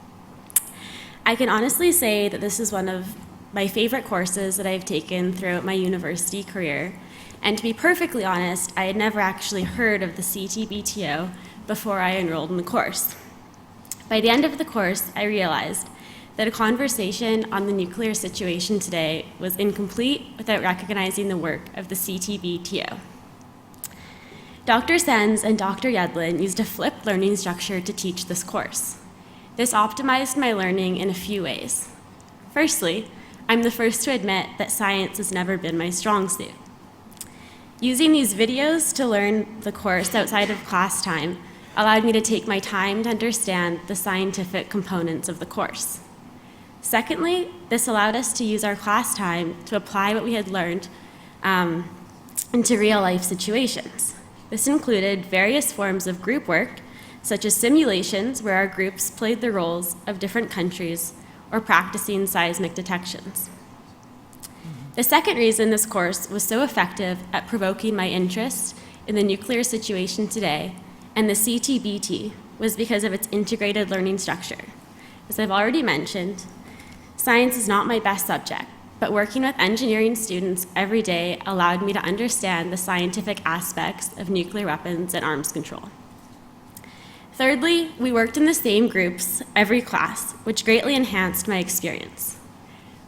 I can honestly say that this is one of my favorite courses that I've taken throughout my university career, and to be perfectly honest, I had never actually heard of the CTBTO before I enrolled in the course. By the end of the course, I realized that a conversation on the nuclear situation today was incomplete without recognizing the work of the CTBTO. Dr. Sens and Dr. Yedlin used a flipped learning structure to teach this course. This optimized my learning in a few ways. Firstly, I'm the first to admit that science has never been my strong suit. Using these videos to learn the course outside of class time allowed me to take my time to understand the scientific components of the course. Secondly, this allowed us to use our class time to apply what we had learned into real-life situations. This included various forms of group work, such as simulations where our groups played the roles of different countries, or practicing seismic detections. The second reason this course was so effective at provoking my interest in the nuclear situation today and the CTBT was because of its integrated learning structure. As I've already mentioned, science is not my best subject, but working with engineering students every day allowed me to understand the scientific aspects of nuclear weapons and arms control. Thirdly, we worked in the same groups every class, which greatly enhanced my experience.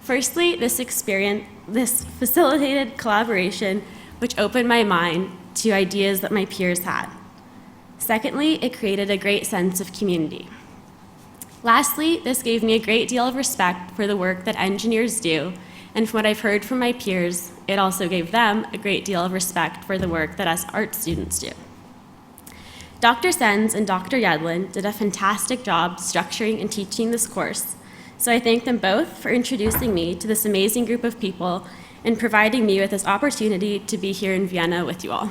Firstly, this facilitated collaboration, which opened my mind to ideas that my peers had. Secondly, it created a great sense of community. Lastly, this gave me a great deal of respect for the work that engineers do, and from what I've heard from my peers, it also gave them a great deal of respect for the work that us art students do. Dr. Sens and Dr. Yedlin did a fantastic job structuring and teaching this course, So I thank them both for introducing me to this amazing group of people and providing me with this opportunity to be here in Vienna with you all.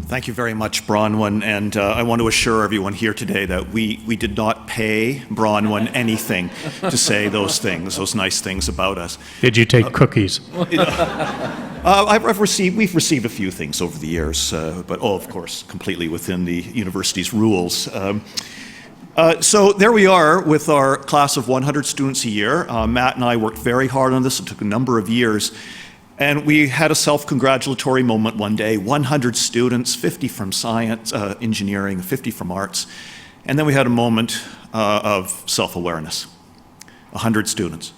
Thank you very much, Bronwyn, and I want to assure everyone here today that we did not pay Bronwyn anything to say those things, those nice things about us. Did you take cookies? We've received a few things over the years, but all, of course, completely within the university's rules. So there we are with our class of 100 students a year. Matt and I worked very hard on this. It took a number of years. And we had a self-congratulatory moment one day, 100 students, 50 from science, engineering, 50 from arts. And then we had a moment of self-awareness, 100 students.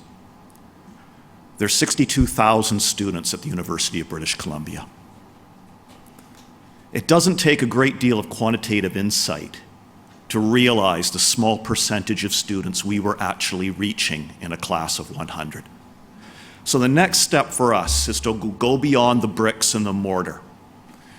There's 62,000 students at the University of British Columbia. It doesn't take a great deal of quantitative insight to realize the small percentage of students we were actually reaching in a class of 100. So the next step for us is to go beyond the bricks and the mortar,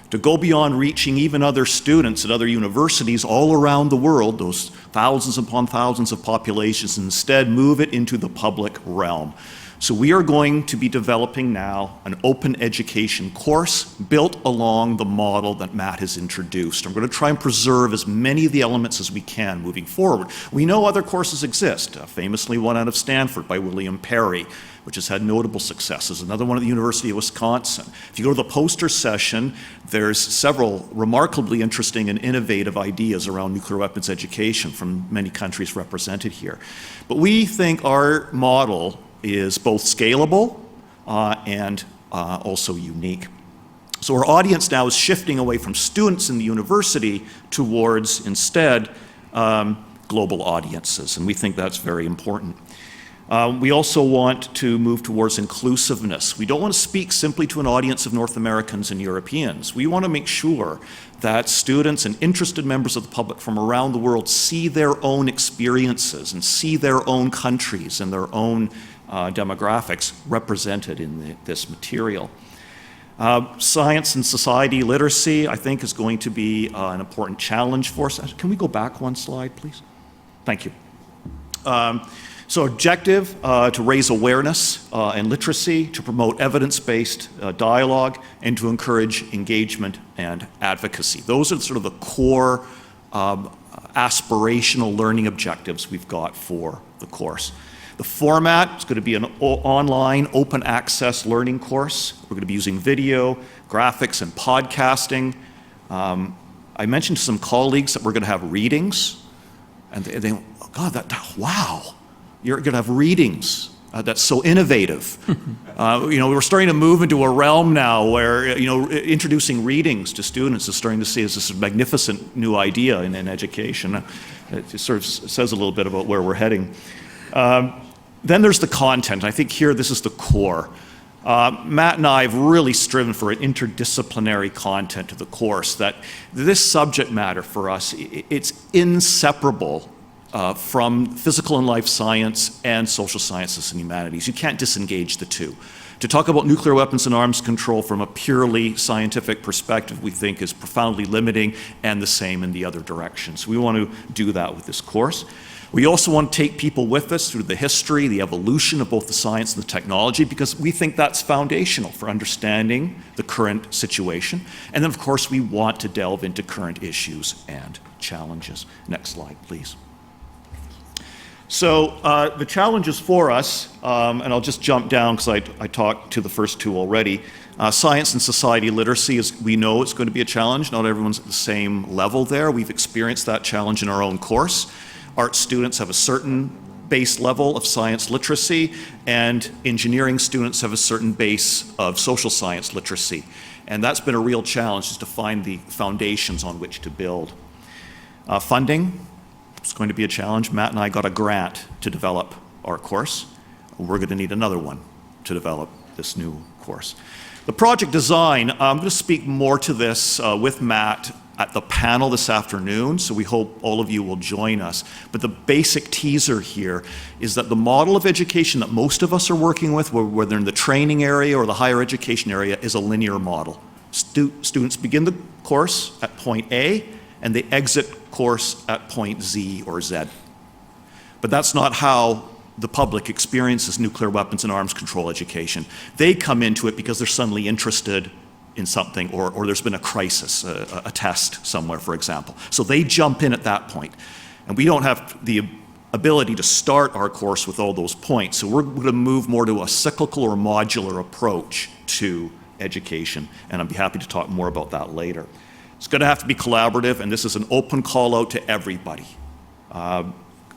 to go beyond reaching even other students at other universities all around the world, those thousands upon thousands of populations, and instead move it into the public realm. So we are going to be developing now an open education course built along the model that Matt has introduced. I'm going to try and preserve as many of the elements as we can moving forward. We know other courses exist, famously one out of Stanford by William Perry, which has had notable successes. Another one at the University of Wisconsin. If you go to the poster session, there's several remarkably interesting and innovative ideas around nuclear weapons education from many countries represented here. But we think our model is both scalable and also unique. So our audience now is shifting away from students in the university towards, instead, global audiences, and we think that's very important. We also want to move towards inclusiveness. We don't want to speak simply to an audience of North Americans and Europeans. We want to make sure that students and interested members of the public from around the world see their own experiences and see their own countries and their own demographics represented in this material. Science and society literacy, I think, is going to be an important challenge for us. Can we go back one slide, please? Thank you. So objective, to raise awareness and literacy, to promote evidence-based dialogue, and to encourage engagement and advocacy. Those are sort of the core aspirational learning objectives we've got for the course. The format is going to be an online open access learning course. We're going to be using video, graphics, and podcasting. I mentioned to some colleagues that we're going to have readings, and they oh, God, wow, you're going to have readings. That's so innovative. We're starting to move into a realm now where, introducing readings to students is starting to see as this magnificent new idea in education. It sort of says a little bit about where we're heading. Then there's the content. I think here this is the core. Matt and I have really striven for an interdisciplinary content to the course, that this subject matter for us, it's inseparable from physical and life science and social sciences and humanities. You can't disengage the two. To talk about nuclear weapons and arms control from a purely scientific perspective, we think is profoundly limiting, and the same in the other direction. So we want to do that with this course. We also want to take people with us through the history, the evolution of both the science and the technology, because we think that's foundational for understanding the current situation. And then, of course, we want to delve into current issues and challenges. Next slide, please. So the challenges for us, and I'll just jump down because I talked to the first two already. Science and society literacy, as we know, it's going to be a challenge. Not everyone's at the same level there. We've experienced that challenge in our own course. Art students have a certain base level of science literacy, and engineering students have a certain base of social science literacy. And that's been a real challenge, is to find the foundations on which to build. Funding, it's going to be a challenge. Matt and I got a grant to develop our course. We're going to need another one to develop this new course. The project design, I'm going to speak more to this with Matt at the panel this afternoon, so we hope all of you will join us. But the basic teaser here is that the model of education that most of us are working with, whether in the training area or the higher education area, is a linear model. Students begin the course at point A, and they exit course at point Z or Z. But that's not how the public experiences nuclear weapons and arms control education. They come into it because they're suddenly interested in something, or there's been a crisis, a test somewhere, for example. So they jump in at that point. And we don't have the ability to start our course with all those points. So we're going to move more to a cyclical or modular approach to education. And I'd be happy to talk more about that later. It's going to have to be collaborative, and this is an open call out to everybody.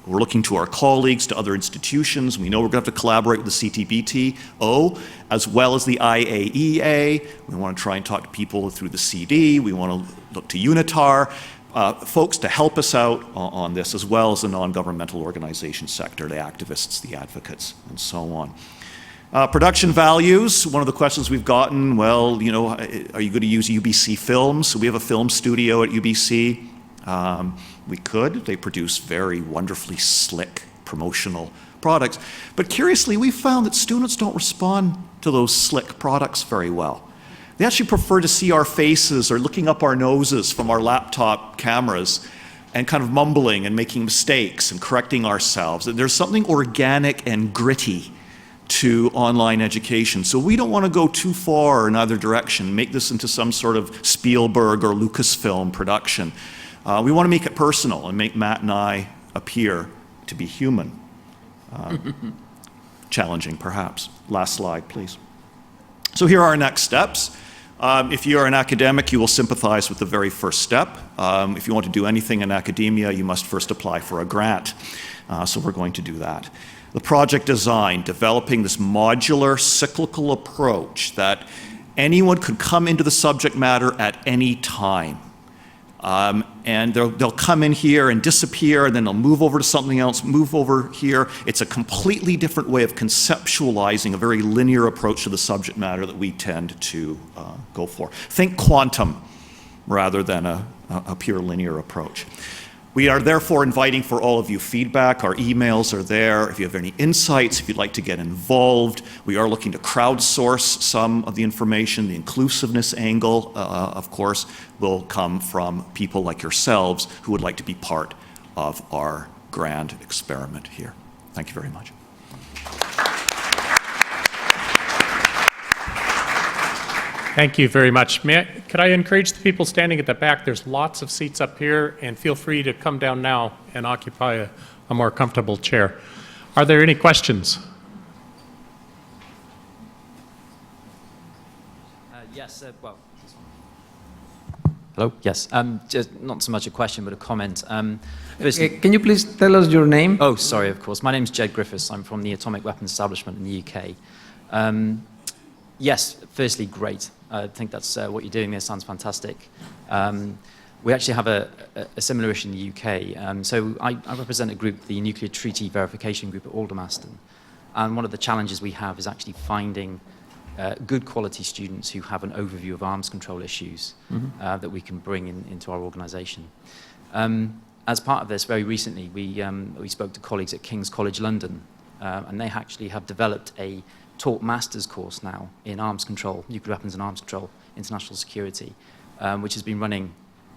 We're looking to our colleagues, to other institutions. We know we're going to have to collaborate with the CTBTO, as well as the IAEA. We want to try and talk to people through the CD. We want to look to UNITAR, folks to help us out on this, as well as the non-governmental organization sector, the activists, the advocates, and so on. Production values, one of the questions we've gotten, well, you know, are you going to use UBC films? So we have a film studio at UBC. We could. They produce very wonderfully slick promotional products. But curiously, we found that students don't respond to those slick products very well. They actually prefer to see our faces or looking up our noses from our laptop cameras and kind of mumbling and making mistakes and correcting ourselves. There's something organic and gritty to online education. So we don't want to go too far in either direction, make this into some sort of Spielberg or Lucasfilm production. We want to make it personal and make Matt and I appear to be human. Challenging, perhaps. Last slide, please. So here are our next steps. If you are an academic, you will sympathize with the very first step. If you want to do anything in academia, you must first apply for a grant. So we're going to do that. The project design, developing this modular, cyclical approach that anyone could come into the subject matter at any time. And they'll come in here and disappear, and then they'll move over to something else, move over here. It's a completely different way of conceptualizing a very linear approach to the subject matter that we tend to go for. Think quantum rather than a pure linear approach. We are therefore inviting for all of you feedback. Our emails are there. If you have any insights, if you'd like to get involved, we are looking to crowdsource some of the information. The inclusiveness angle, of course, will come from people like yourselves who would like to be part of our grand experiment here. Thank you very much. Thank you very much. Could I encourage the people standing at the back? There's lots of seats up here, and feel free to come down now and occupy a more comfortable chair. Are there any questions? Yes, well, hello, yes. Just not so much a question, but a comment. Firstly, Can you please tell us your name? oh, sorry, of course. My name's Jed Griffiths. I'm from the Atomic Weapons Establishment in the UK. Yes, firstly, great. I think that's what you're doing there sounds fantastic. We actually have a similar issue in the UK. So I represent a group, the Nuclear Treaty Verification Group at Aldermaston. And one of the challenges we have is actually finding good quality students who have an overview of arms control issues that we can bring into our organisation. As part of this, very recently, we spoke to colleagues at King's College London, and they actually have developed a taught master's course now in arms control, nuclear weapons and arms control, international security, which has been running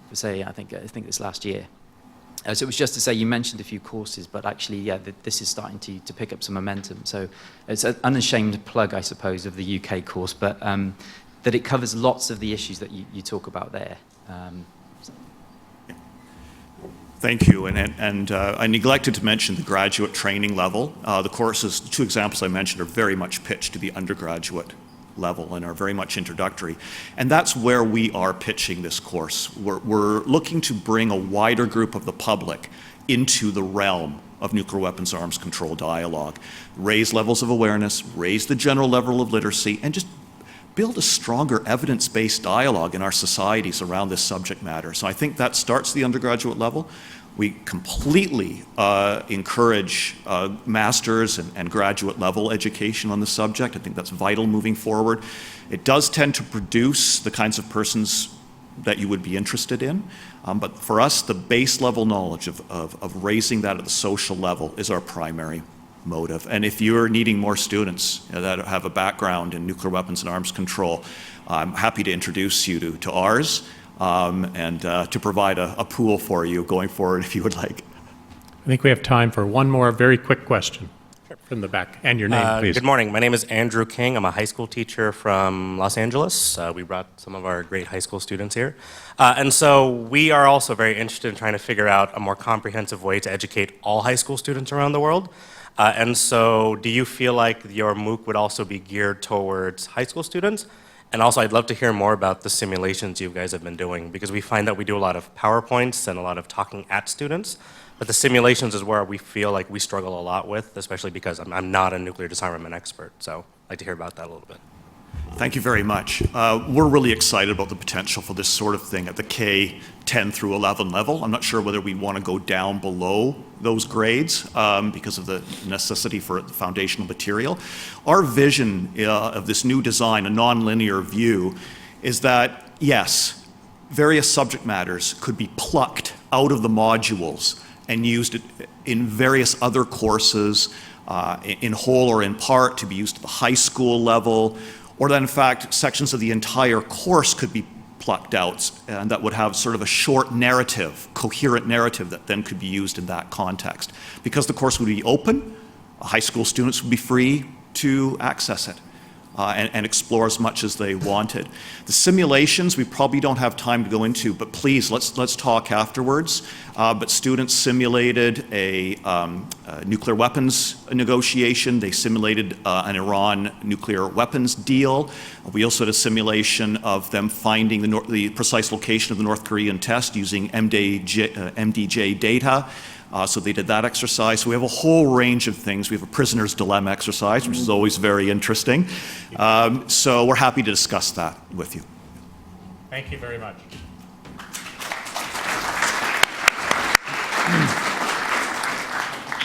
for, say, I think this last year. So it was just to say, you mentioned a few courses, but actually, yeah, this is starting to pick up some momentum. So it's an unashamed plug, I suppose, of the UK course, but that it covers lots of the issues that you talk about there. Thank you. And I neglected to mention the graduate training level. The courses, the two examples I mentioned, are very much pitched to the undergraduate level and are very much introductory. And that's where we are pitching this course. We're looking to bring a wider group of the public into the realm of nuclear weapons arms control dialogue, raise levels of awareness, raise the general level of literacy, and just build a stronger evidence-based dialogue in our societies around this subject matter. So I think that starts the undergraduate level. We completely encourage master's and graduate level education on the subject. I think that's vital moving forward. It does tend to produce the kinds of persons that you would be interested in. But for us, the base level knowledge of raising that at the social level is our primary motive. And if you're needing more students that have a background in nuclear weapons and arms control, I'm happy to introduce you to ours and to provide a pool for you going forward if you would like. I think we have time for one more very quick question from the back. And your name, please. Good morning. My name is Andrew King. I'm a high school teacher from Los Angeles. We brought some of our great high school students here. And so we are also very interested in trying to figure out a more comprehensive way to educate all high school students around the world. And so do you feel like your MOOC would also be geared towards high school students? And also, I'd love to hear more about the simulations you guys have been doing, because we find that we do a lot of PowerPoints and a lot of talking at students, but the simulations is where we feel like we struggle a lot with, especially because I'm not a nuclear disarmament expert. So I'd like to hear about that a little bit. Thank you very much. We're really excited about the potential for this sort of thing at the K-10 through 11 level. I'm not sure whether we want to go down below those grades because of the necessity for foundational material. Our vision of this new design, a nonlinear view, is that, yes, various subject matters could be plucked out of the modules and used in various other courses, in whole or in part, to be used at the high school level, or that in fact sections of the entire course could be plucked out and that would have sort of a short narrative, coherent narrative that then could be used in that context. Because the course would be open, high school students would be free to access it and explore as much as they wanted. The simulations we probably don't have time to go into, but please let's talk afterwards. But students simulated a nuclear weapons negotiation. They simulated an Iran nuclear weapons deal. We also did a simulation of them finding the precise location of the North Korean test using MDJ data. So they did that exercise. So we have a whole range of things. We have a prisoner's dilemma exercise, which is always very interesting. So we're happy to discuss that with you. Thank you very much.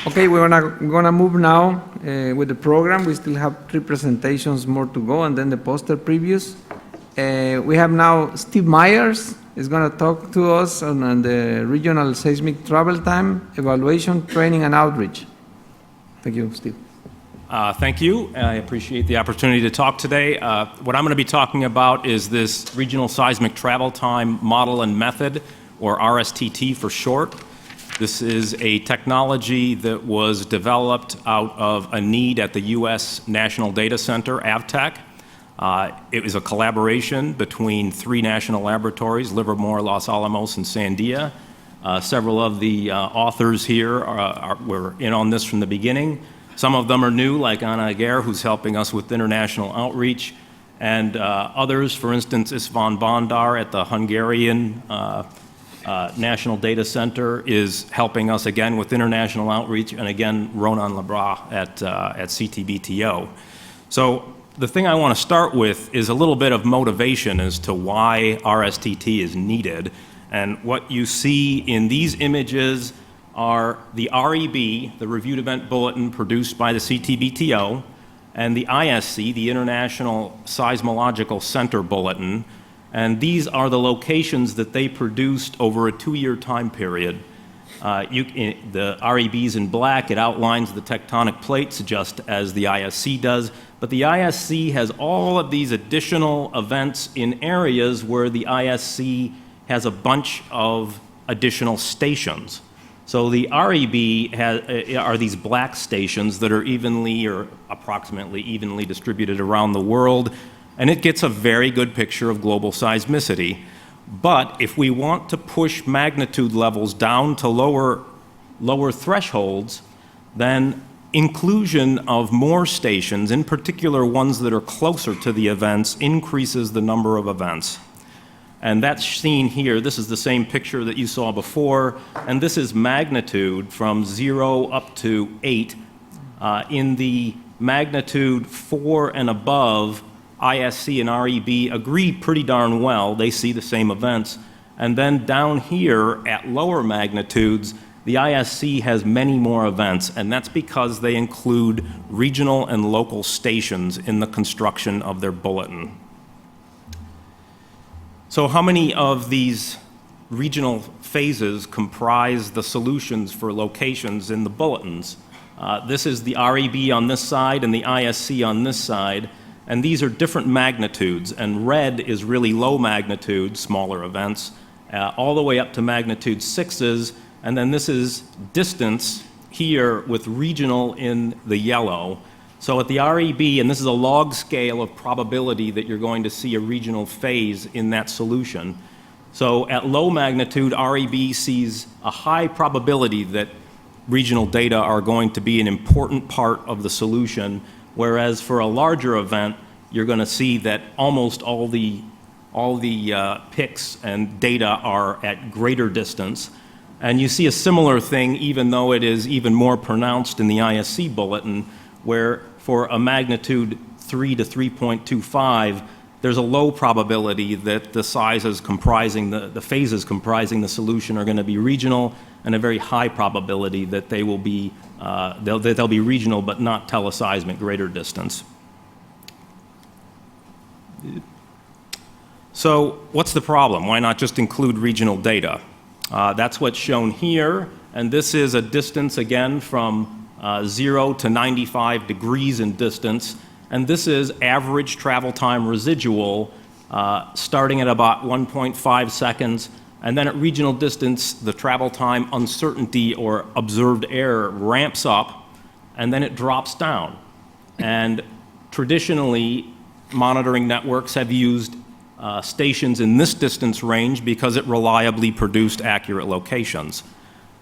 Okay, we're gonna move now with the program. We still have 3 presentations more to go, and then the poster previews. We have now Steve Myers is going to talk to us on the regional seismic travel time, evaluation, training, and outreach. Thank you, Steve. Thank you. I appreciate the opportunity to talk today. What I'm going to be talking about is this regional seismic travel time model and method, or RSTT for short. This is a technology that was developed out of a need at the U.S. National Data Center, AVTEC. It was a collaboration between 3 national laboratories, Livermore, Los Alamos, and Sandia. Several of the authors here were in on this from the beginning. Some of them are new, like Anna Aguirre, who's helping us with international outreach, and others, for instance, István Bandar at the Hungarian National Data Center is helping us again with international outreach, and again, Ronan Lebras at CTBTO. So the thing I want to start with is a little bit of motivation as to why RSTT is needed. And what you see in these images are the REB, the Reviewed Event Bulletin produced by the CTBTO, and the ISC, the International Seismological Center Bulletin. And these are the locations that they produced over a 2-year time period. The REB is in black. It outlines the tectonic plates just as the ISC does. But the ISC has all of these additional events in areas where the ISC has a bunch of additional stations. So the REB are these black stations that are evenly or approximately evenly distributed around the world, and it gets a very good picture of global seismicity. But if we want to push magnitude levels down to lower thresholds, then inclusion of more stations, in particular ones that are closer to the events, increases the number of events. And that's seen here. This is the same picture that you saw before, and this is magnitude from 0 up to 8. In the magnitude 4 and above, ISC and REB agree pretty darn well. They see the same events. And then down here at lower magnitudes, the ISC has many more events, and that's because they include regional and local stations in the construction of their bulletin. So how many of these regional phases comprise the solutions for locations in the bulletins? This is the REB on this side and the ISC on this side, and these are different magnitudes, and red is really low magnitude, smaller events, all the way up to magnitude 6s, and then this is distance here with regional in the yellow. So at the REB, and this is a log scale of probability that you're going to see a regional phase in that solution. So at low magnitude, REB sees a high probability that regional data are going to be an important part of the solution, whereas for a larger event, you're going to see that almost all the picks and data are at greater distance. And you see a similar thing, even though it is even more pronounced in the ISC bulletin, where for a magnitude 3 to 3.25, there's a low probability that the sizes comprising the phases comprising the solution are going to be regional, and a very high probability that they will be they'll be regional but not teleseismic greater distance. So what's the problem? Why not just include regional data? That's what's shown here, and this is a distance again from 0 to 95 degrees in distance, and this is average travel time residual starting at about 1.5 seconds, and then at regional distance the travel time uncertainty or observed error ramps up and then it drops down. And traditionally monitoring networks have used stations in this distance range because it reliably produced accurate locations.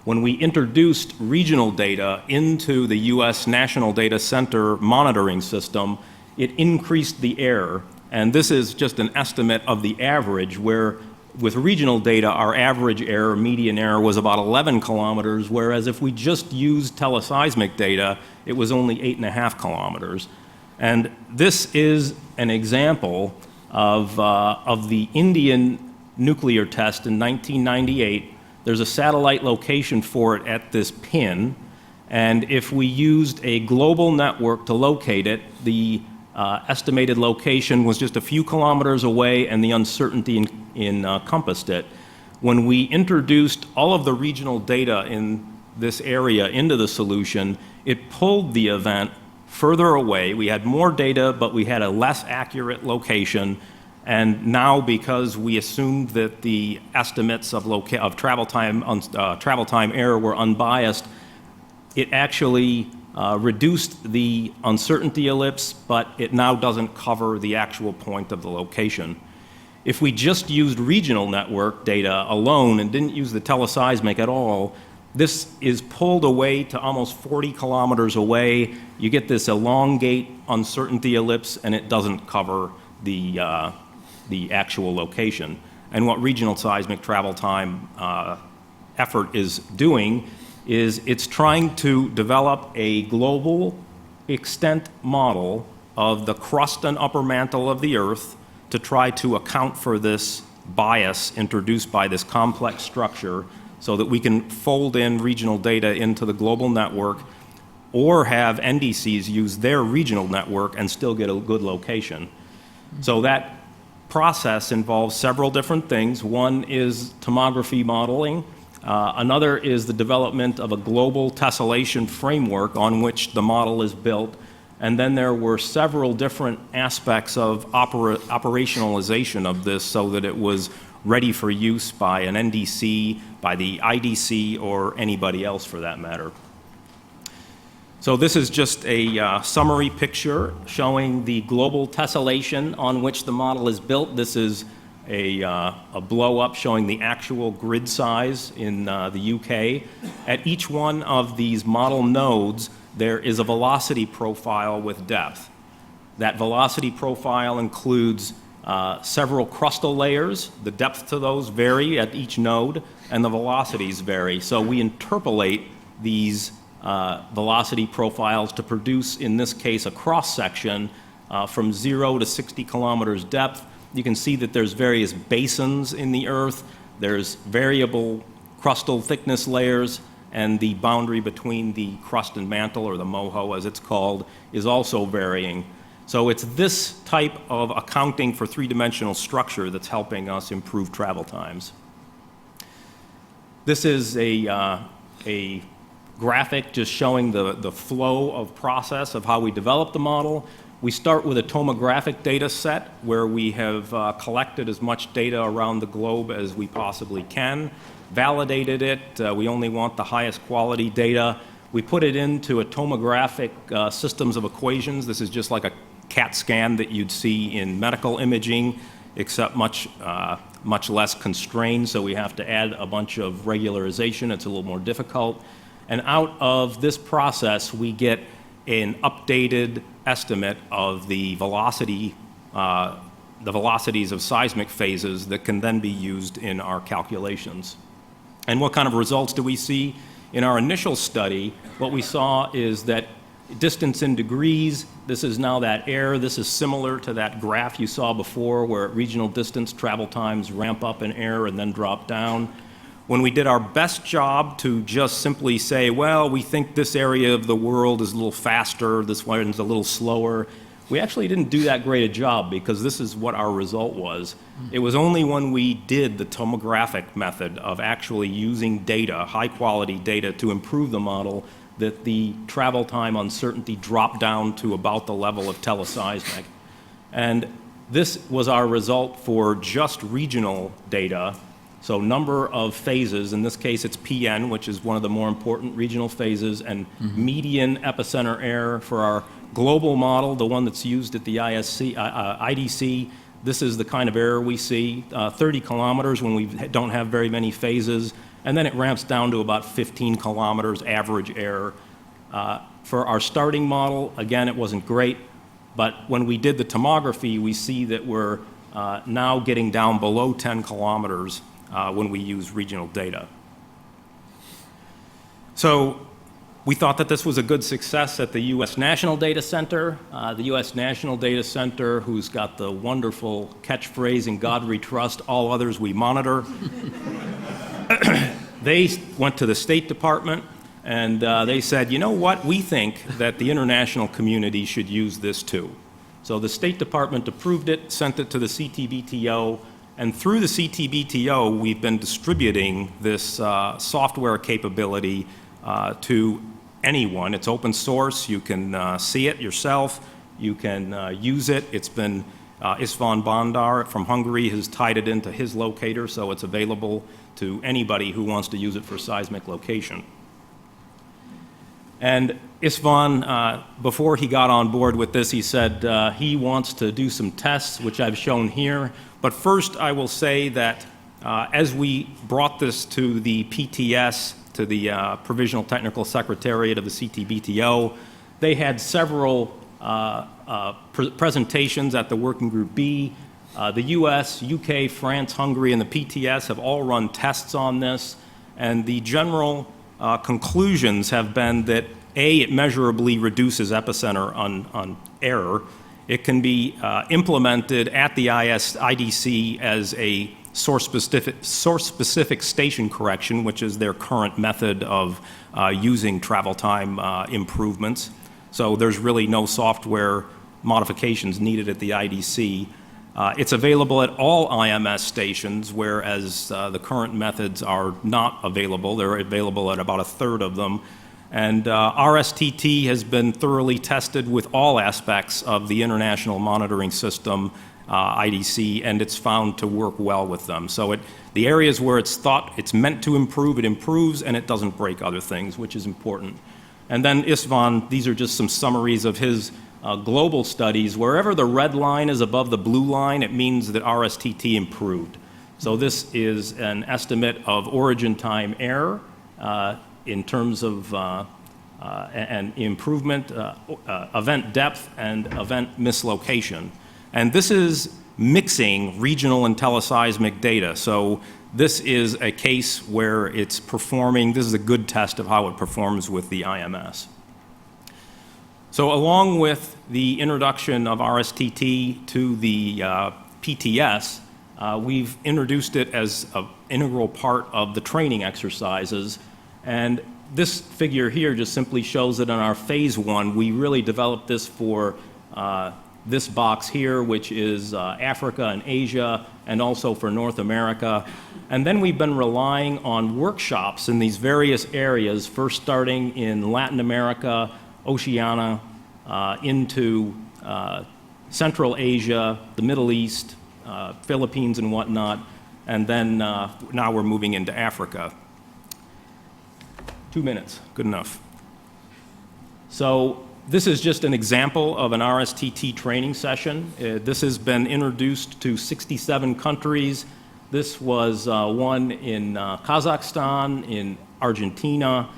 When we introduced regional data into the US National Data Center monitoring system, it increased the error. And this is just an estimate of the average, where with regional data, our average error, median error, was about 11 kilometers, whereas if we just used teleseismic data, it was only 8.5 kilometers. And this is an example of the Indian nuclear test in 1998. There's a satellite location for it at this pin, and if we used a global network to locate it, the estimated location was just a few kilometers away and the uncertainty encompassed it. When we introduced all of the regional data in this area into the solution, it pulled the event further away. We had more data, but we had a less accurate location. And now, because we assumed that the estimates of travel time error were unbiased, it actually reduced the uncertainty ellipse, but it now doesn't cover the actual point of the location. If we just used regional network data alone and didn't use the teleseismic at all, this is pulled away to almost 40 kilometers away. You get this elongate uncertainty ellipse, and it doesn't cover the actual location. And what regional seismic travel time effort is doing is it's trying to develop a global extent model of the crust and upper mantle of the Earth to try to account for this bias introduced by this complex structure, so that we can fold in regional data into the global network or have NDCs use their regional network and still get a good location. So that process involves several different things. One is tomography modeling. Another is the development of a global tessellation framework on which the model is built. And then there were several different aspects of operationalization of this so that it was ready for use by an NDC, by the IDC, or anybody else for that matter. So this is just a summary picture showing the global tessellation on which the model is built. This is a blow-up showing the actual grid size in the UK. At each one of these model nodes, there is a velocity profile with depth. That velocity profile includes several crustal layers. The depth to those vary at each node, and the velocities vary. So we interpolate these velocity profiles to produce, in this case, a cross-section from 0 to 60 kilometers depth. You can see that there's various basins in the Earth. There's variable crustal thickness layers, and the boundary between the crust and mantle, or the MOHO as it's called, is also varying. So it's this type of accounting for three-dimensional structure that's helping us improve travel times. This is a graphic just showing the flow of process of how we develop the model. We start with a tomographic data set where we have collected as much data around the globe as we possibly can, validated it. We only want the highest quality data. We put it into a tomographic systems of equations. This is just like a CAT scan that you'd see in medical imaging, except much less constrained, so we have to add a bunch of regularization. It's a little more difficult. And out of this process, we get an updated estimate of the velocity, the velocities of seismic phases that can then be used in our calculations. And what kind of results do we see? In our initial study, what we saw is that distance in degrees, this is now that air. This is similar to that graph you saw before where at regional distance travel times ramp up in air and then drop down. When we did our best job to just simply say, well, we think this area of the world is a little faster, this one's a little slower, we actually didn't do that great a job because this is what our result was. It was only when we did the tomographic method of actually using data, high quality data, to improve the model that the travel time uncertainty dropped down to about the level of teleseismic. And this was our result for just regional data. So number of phases, in this case it's PN, which is one of the more important regional phases, and median epicenter error for our global model, the one that's used at the IDC. This is the kind of error we see, 30 kilometers when we don't have very many phases, and then it ramps down to about 15 kilometers average error. For our starting model, again, it wasn't great, but when we did the tomography, we see that we're now getting down below 10 kilometers when we use regional data. So we thought that this was a good success at the U.S. National Data Center. The U.S. National Data Center, who's got the wonderful catchphrase, "In God we trust, all others we monitor." They went to the State Department and they said, you know what, we think that the international community should use this too. So the State Department approved it, sent it to the CTBTO, and through the CTBTO, we've been distributing this software capability to anyone. It's open source. You can see it yourself. You can use it. It's been, István Bandar from Hungary has tied it into his locator, so it's available to anybody who wants to use it for seismic location. And István, before he got on board with this, he said he wants to do some tests, which I've shown here. But first, I will say that as we brought this to the PTS, to the Provisional Technical Secretariat of the CTBTO, they had several presentations at the Working Group B. The US, UK, France, Hungary, and the PTS have all run tests on this, and the general conclusions have been that A, it measurably reduces epicenter on error. It can be implemented at the IDC as a source-specific station correction, which is their current method of using travel time improvements. So there's really no software modifications needed at the IDC. It's available at all IMS stations, whereas the current methods are not available. They're available at about a third of them. And RSTT has been thoroughly tested with all aspects of the International Monitoring System, IDC, and it's found to work well with them. So the areas where it's thought it's meant to improve, it improves, and it doesn't break other things, which is important. And then István, these are just some summaries of his global studies. Wherever the red line is above the blue line, it means that RSTT improved. So this is an estimate of origin time error in terms of an improvement, event depth, and event mislocation. And this is mixing regional and teleseismic data. So this is a case where it's performing, this is a good test of how it performs with the IMS. So along with the introduction of RSTT to the PTS, we've introduced it as an integral part of the training exercises. And this figure here just simply shows that in our phase one, we really developed this for this box here, which is Africa and Asia, and also for North America. And then we've been relying on workshops in these various areas, first starting in Latin America, Oceania, into Central Asia, the Middle East, Philippines and whatnot, and then now we're moving into Africa. 2 minutes, good enough. So this is just an example of an RSTT training session. This has been introduced to 67 countries. This was one in Kazakhstan, in Argentina.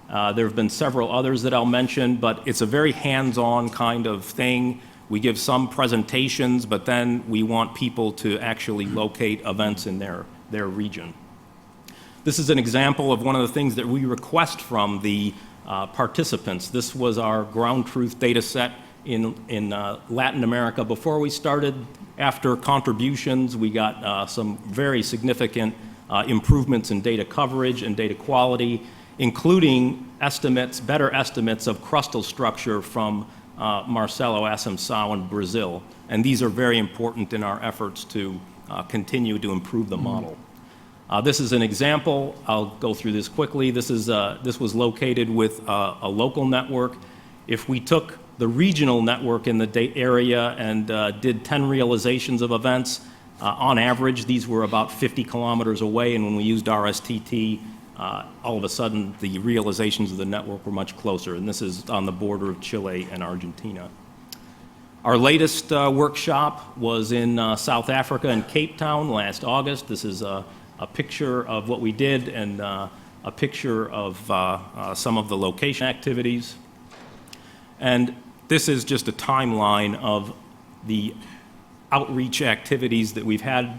There have been several others that I'll mention, but it's a very hands-on kind of thing. We give some presentations, but then we want people to actually locate events in their region. This is an example of one of the things that we request from the participants. This was our ground truth data set in Latin America. Before we started, after contributions, we got some very significant improvements in data coverage and data quality, including estimates, better estimates of crustal structure from Marcelo Assunção in Brazil. And these are very important in our efforts to continue to improve the model. This is an example. I'll go through this quickly. This was located with a local network. If we took the regional network in the area and did 10 realizations of events, on average, these were about 50 kilometers away, and when we used RSTT, all of a sudden, the realizations of the network were much closer, and this is on the border of Chile and Argentina. Our latest workshop was in South Africa in Cape Town last August. This is a picture of what we did and a picture of some of the location activities. And this is just a timeline of the outreach activities that we've had,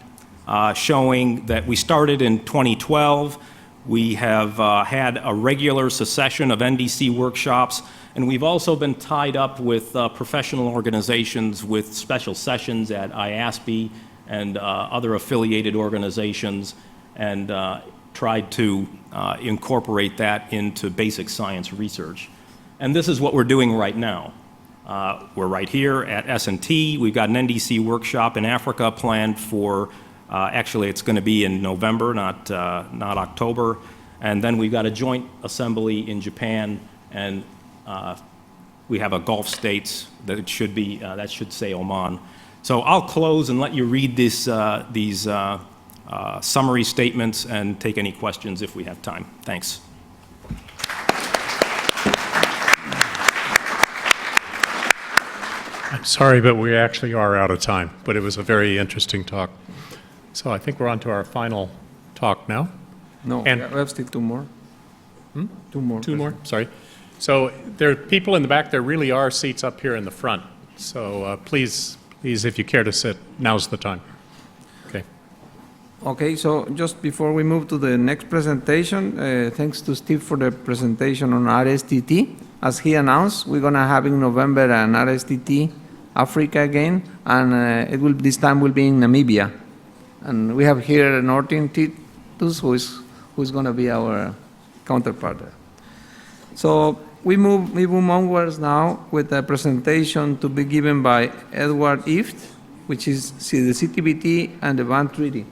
showing that we started in 2012. We have had a regular succession of NDC workshops, and we've also been tied up with professional organizations with special sessions at IASB and other affiliated organizations, and tried to incorporate that into basic science research. And this is what we're doing right now. We're right here at SnT. We've got an NDC workshop in Africa planned for, actually it's going to be in November, not October. And then we've got a joint assembly in Japan, and we have a Gulf states that should be, that should say Oman. So I'll close and let you read these summary statements and take any questions if we have time. Thanks. I'm sorry, but we actually are out of time, but it was a very interesting talk. So I think we're on to our final talk now. No, and we have still two more. Two more. Two more, sorry. So there are people in the back. There really are seats up here in the front. So please, if you care to sit, now's the time. Okay. Okay, so just before we move to the next presentation, thanks to Steve for the presentation on RSTT. As he announced, we're going to have in November an RSTT Africa again, and this time will be in Namibia. And we have here Norton Titus, who's going to be our counterpart. So we move onwards now with a presentation to be given by Edward Ift, which is the CTBT and the Band Treaty.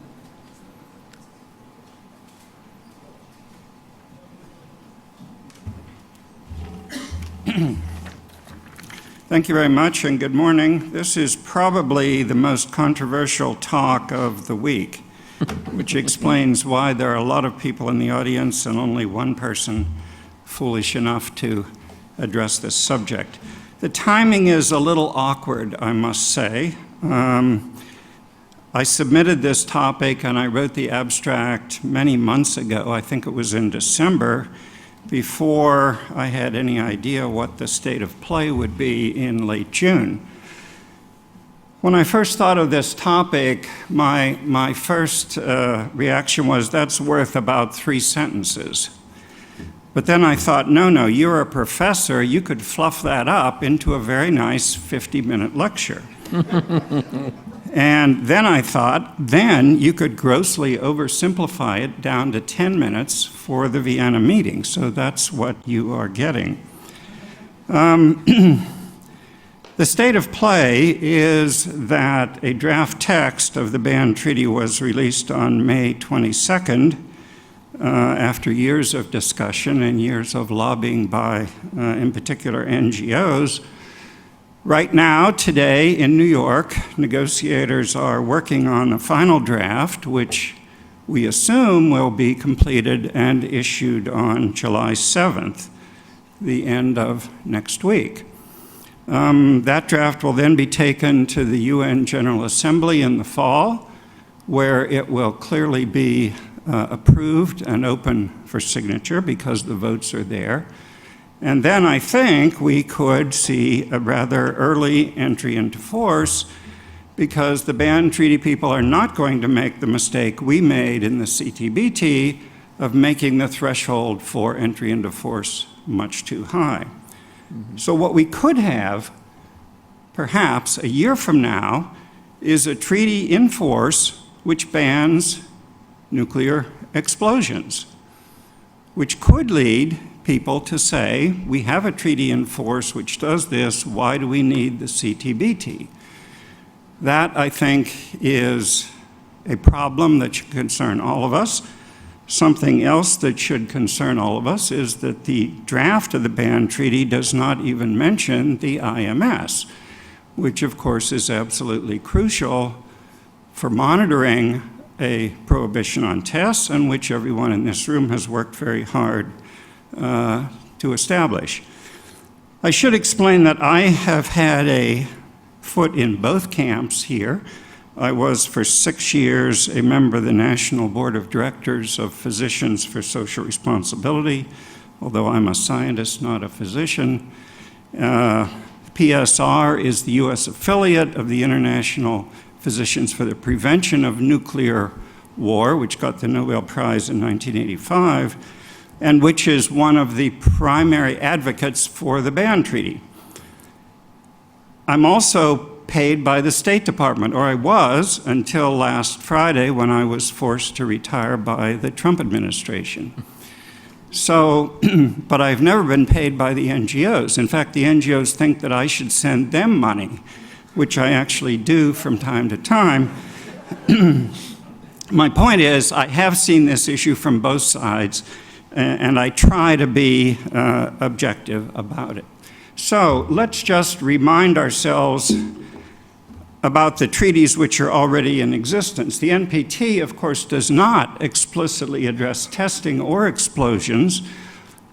Thank you very much, and good morning. This is probably the most controversial talk of the week, which explains why there are a lot of people in the audience and only one person foolish enough to address this subject. The timing is a little awkward, I must say. I submitted this topic and I wrote the abstract many months ago. I think it was in December, before I had any idea what the state of play would be in late June. When I first thought of this topic, my first reaction was, that's worth about 3 sentences. But then I thought, no, you're a professor, you could fluff that up into a very nice 50-minute lecture. And then I thought, then you could grossly oversimplify it down to 10 minutes for the Vienna meeting. So that's what you are getting. The The state of play is that a draft text of the ban treaty was released on May 22nd, after years of discussion and years of lobbying by, in particular, NGOs. Right now, today in New York, negotiators are working on a final draft, which we assume will be completed and issued on July 7th, the end of next week. That draft will then be taken to the UN General Assembly in the fall, where it will clearly be approved and open for signature because the votes are there. And then I think we could see a rather early entry into force, because the ban treaty people are not going to make the mistake we made in the CTBT of making the threshold for entry into force much too high. So what we could have, perhaps a year from now, is a treaty in force which bans nuclear explosions, which could lead people to say, we have a treaty in force which does this, why do we need the CTBT? That, I think, is a problem that should concern all of us. Something else that should concern all of us is that the draft of the ban treaty does not even mention the IMS, which of course is absolutely crucial for monitoring a prohibition on tests, and which everyone in this room has worked very hard to establish. I should explain that I have had a foot in both camps here. I was for 6 years a member of the National Board of Directors of Physicians for Social Responsibility, although I'm a scientist, not a physician. PSR is the US affiliate of the International Physicians for the Prevention of Nuclear War, which got the Nobel Prize in 1985, and which is one of the primary advocates for the ban treaty. I'm also paid by the State Department, or I was until last Friday when I was forced to retire by the Trump administration. So, but I've never been paid by the NGOs. In fact, the NGOs think that I should send them money, which I actually do from time to time. My point is, I have seen this issue from both sides, and I try to be objective about it. So let's just remind ourselves about the treaties which are already in existence. The NPT, of course, does not explicitly address testing or explosions,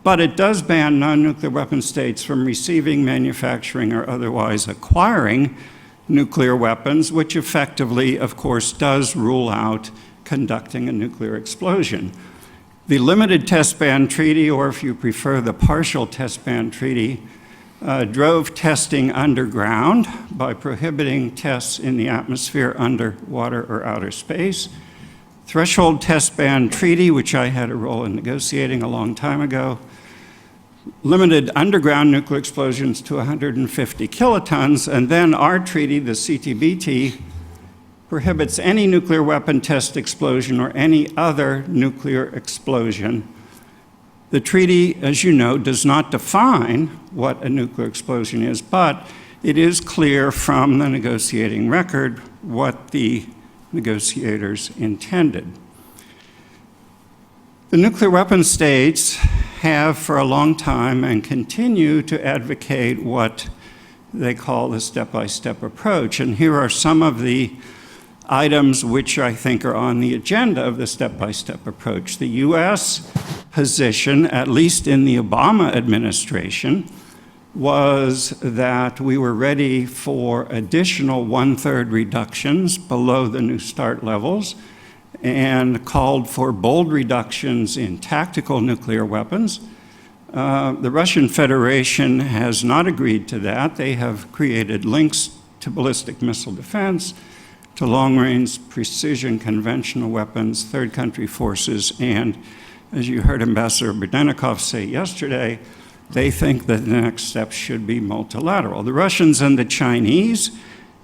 but it does ban non-nuclear weapon states from receiving, manufacturing, or otherwise acquiring nuclear weapons, which effectively, of course, does rule out conducting a nuclear explosion. The limited test ban treaty, or if you prefer, the partial test ban treaty, drove testing underground by prohibiting tests in the atmosphere, underwater, or outer space. Threshold test ban treaty, which I had a role in negotiating a long time ago, limited underground nuclear explosions to 150 kilotons, and then our treaty, the CTBT, prohibits any nuclear weapon test explosion or any other nuclear explosion. The treaty, as you know, does not define what a nuclear explosion is, but it is clear from the negotiating record what the negotiators intended. The nuclear weapon states have for a long time and continue to advocate what they call the step-by-step approach. And here are some of the items which I think are on the agenda of the step-by-step approach. The US position, at least in the Obama administration, was that we were ready for additional 1/3 reductions below the New START levels and called for bold reductions in tactical nuclear weapons. The Russian Federation has not agreed to that. They have created links to ballistic missile defense, to long-range precision conventional weapons, third country forces, and as you heard Ambassador Berdenikov say yesterday, they think that the next step should be multilateral. The Russians and the Chinese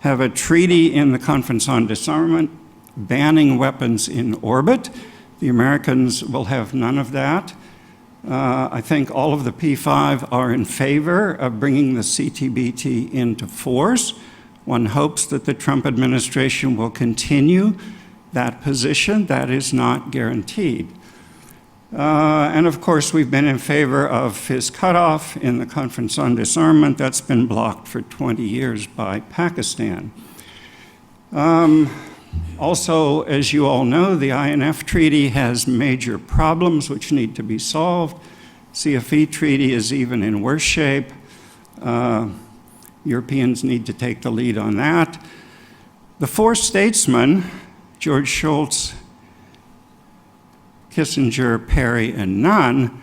have a treaty in the Conference on Disarmament banning weapons in orbit. The Americans will have none of that. I think all of the P5 are in favor of bringing the CTBT into force. One hopes that the Trump administration will continue that position. That is not guaranteed. And of course, we've been in favor of his cutoff in the Conference on Disarmament. That's been blocked for 20 years by Pakistan. Also, as you all know, the INF Treaty has major problems which need to be solved. CFE Treaty is even in worse shape. Europeans need to take the lead on that. The four statesmen, George Shultz, Kissinger, Perry, and Nunn,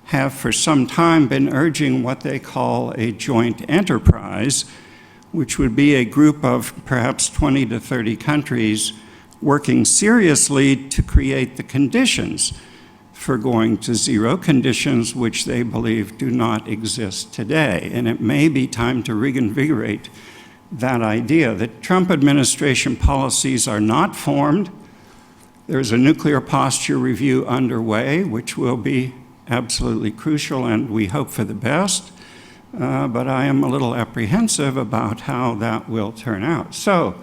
have for some time been urging what they call a joint enterprise, which would be a group of perhaps 20 to 30 countries working seriously to create the conditions for going to zero, conditions which they believe do not exist today. And it may be time to reinvigorate that idea. The Trump administration policies are not formed. There's a nuclear posture review underway, which will be absolutely crucial, and we hope for the best. But I am a little apprehensive about how that will turn out. So,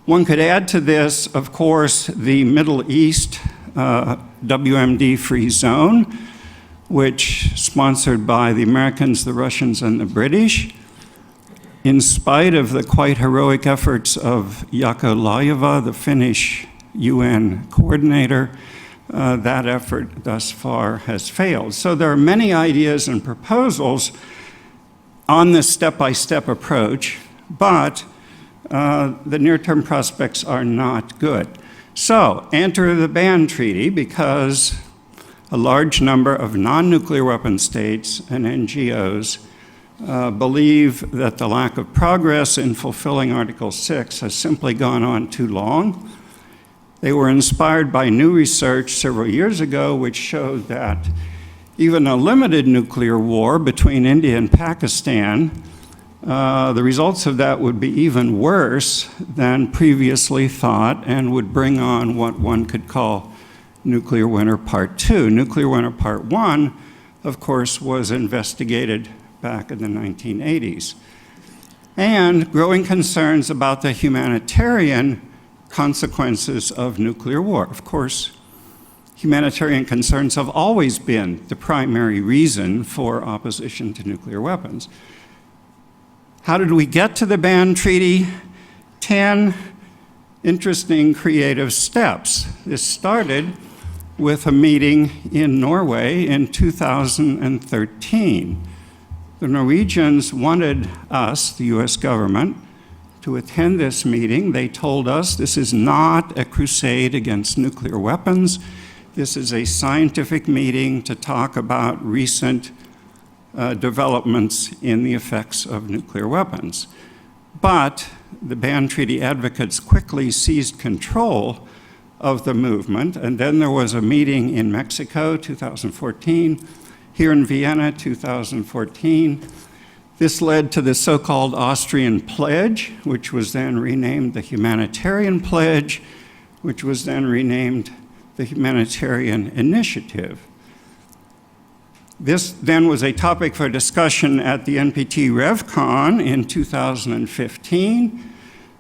one could add to this, of course, the Middle East WMD-free zone, which sponsored by the Americans, the Russians, and the British. In spite of the quite heroic efforts of Jaakko Laajava, the Finnish UN coordinator, that effort thus far has failed. So there are many ideas and proposals on this step-by-step approach, but the near-term prospects are not good. So enter the ban treaty because a large number of non-nuclear weapon states and NGOs believe that the lack of progress in fulfilling Article 6 has simply gone on too long. They were inspired by new research several years ago which showed that even a limited nuclear war between India and Pakistan, the results of that would be even worse than previously thought and would bring on what one could call Nuclear Winter Part 2. Nuclear Winter Part 1, of course, was investigated back in the 1980s. And growing concerns about the humanitarian consequences of nuclear war. Of course, humanitarian concerns have always been the primary reason for opposition to nuclear weapons. How did we get to the ban treaty? 10 interesting creative steps. This started with a meeting in Norway in 2013. The Norwegians wanted us, the US government, to attend this meeting. They told us this is not a crusade against nuclear weapons. This is a scientific meeting to talk about recent developments in the effects of nuclear weapons. But the ban treaty advocates quickly seized control of the movement, and then there was a meeting in Mexico, 2014, here in Vienna, 2014. This led to the so-called Austrian Pledge, which was then renamed the Humanitarian Pledge, which was then renamed the Humanitarian Initiative. This then was a topic for discussion at the NPT RevCon in 2015.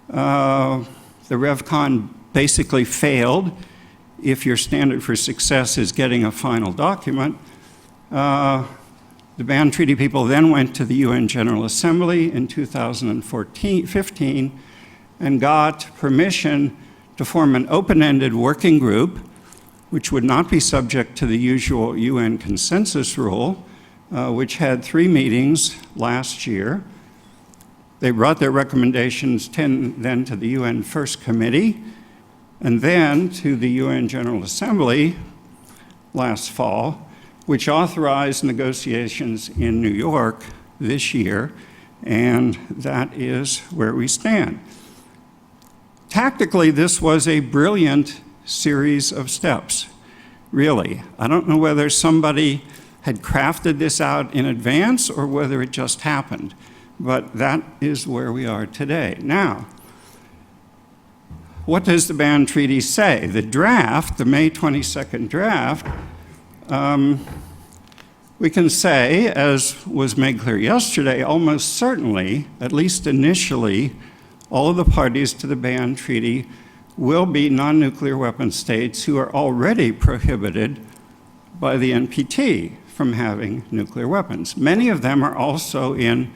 The RevCon basically failed if your standard for success is getting a final document. The ban treaty people then went to the UN General Assembly in 2015 and got permission to form an open-ended working group which would not be subject to the usual UN consensus rule, which had 3 meetings last year. They brought their recommendations then to the UN First Committee and then to the UN General Assembly last fall, which authorized negotiations in New York this year, and that is where we stand. Tactically, this was a brilliant series of steps, really. I don't know whether somebody had crafted this out in advance or whether it just happened, but that is where we are today. Now, what does the ban treaty say? The draft, the May 22nd draft, we can say, as was made clear yesterday, almost certainly, at least initially, all of the parties to the ban treaty will be non-nuclear weapon states who are already prohibited by the NPT from having nuclear weapons. Many of them are also in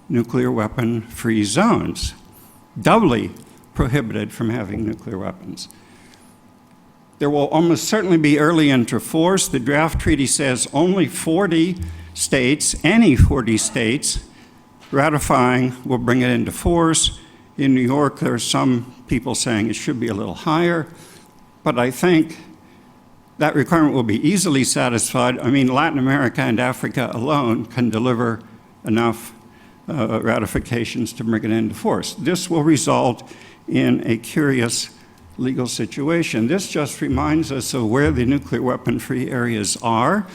nuclear weapon-free zones, doubly prohibited from having nuclear weapons. There will almost certainly be early entry force. The draft treaty says only 40 states, any 40 states, ratifying will bring it into force. In New York, there are some people saying it should be a little higher, but I think that requirement will be easily satisfied. I mean, Latin America and Africa alone can deliver enough ratifications to bring it into force. This will result in a curious legal situation. This just reminds us of where the nuclear weapon-free areas are.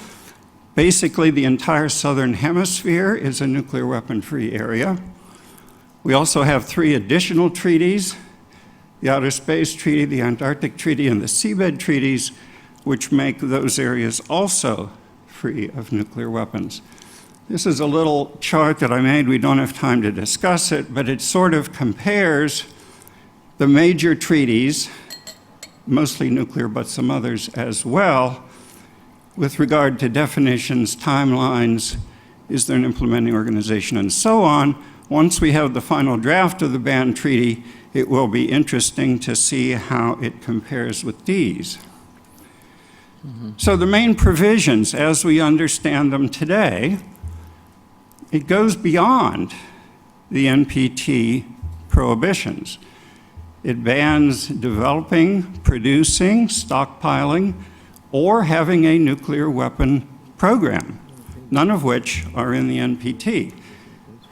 Basically, the entire southern hemisphere is a nuclear weapon-free area. We also have 3 additional treaties, the Outer Space Treaty, the Antarctic Treaty, and the Seabed Treaties, which make those areas also free of nuclear weapons. This is a little chart that I made. We don't have time to discuss it, but it sort of compares the major treaties, mostly nuclear, but some others as well, with regard to definitions, timelines, is there an implementing organization, and so on. Once we have the final draft of the ban treaty, it will be interesting to see how it compares with these. So the main provisions, as we understand them today, it goes beyond the NPT prohibitions. It bans developing, producing, stockpiling, or having a nuclear weapon program, none of which are in the NPT.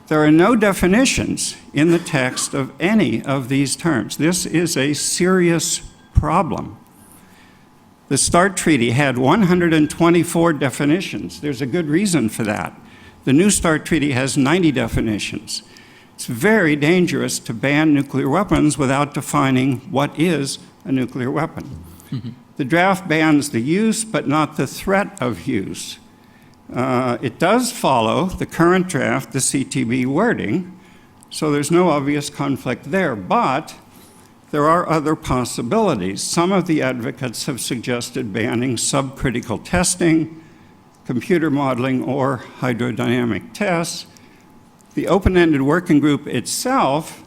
There are no definitions in the text of any of these terms. This is a serious problem. The START Treaty had 124 definitions. There's a good reason for that. The New START Treaty has 90 definitions. It's very dangerous to ban nuclear weapons without defining what is a nuclear weapon. The draft bans the use, but not the threat of use. It does follow the current draft, the CTB wording, so there's no obvious conflict there, but there are other possibilities. Some of the advocates have suggested banning subcritical testing, computer modeling, or hydrodynamic tests. The open-ended working group itself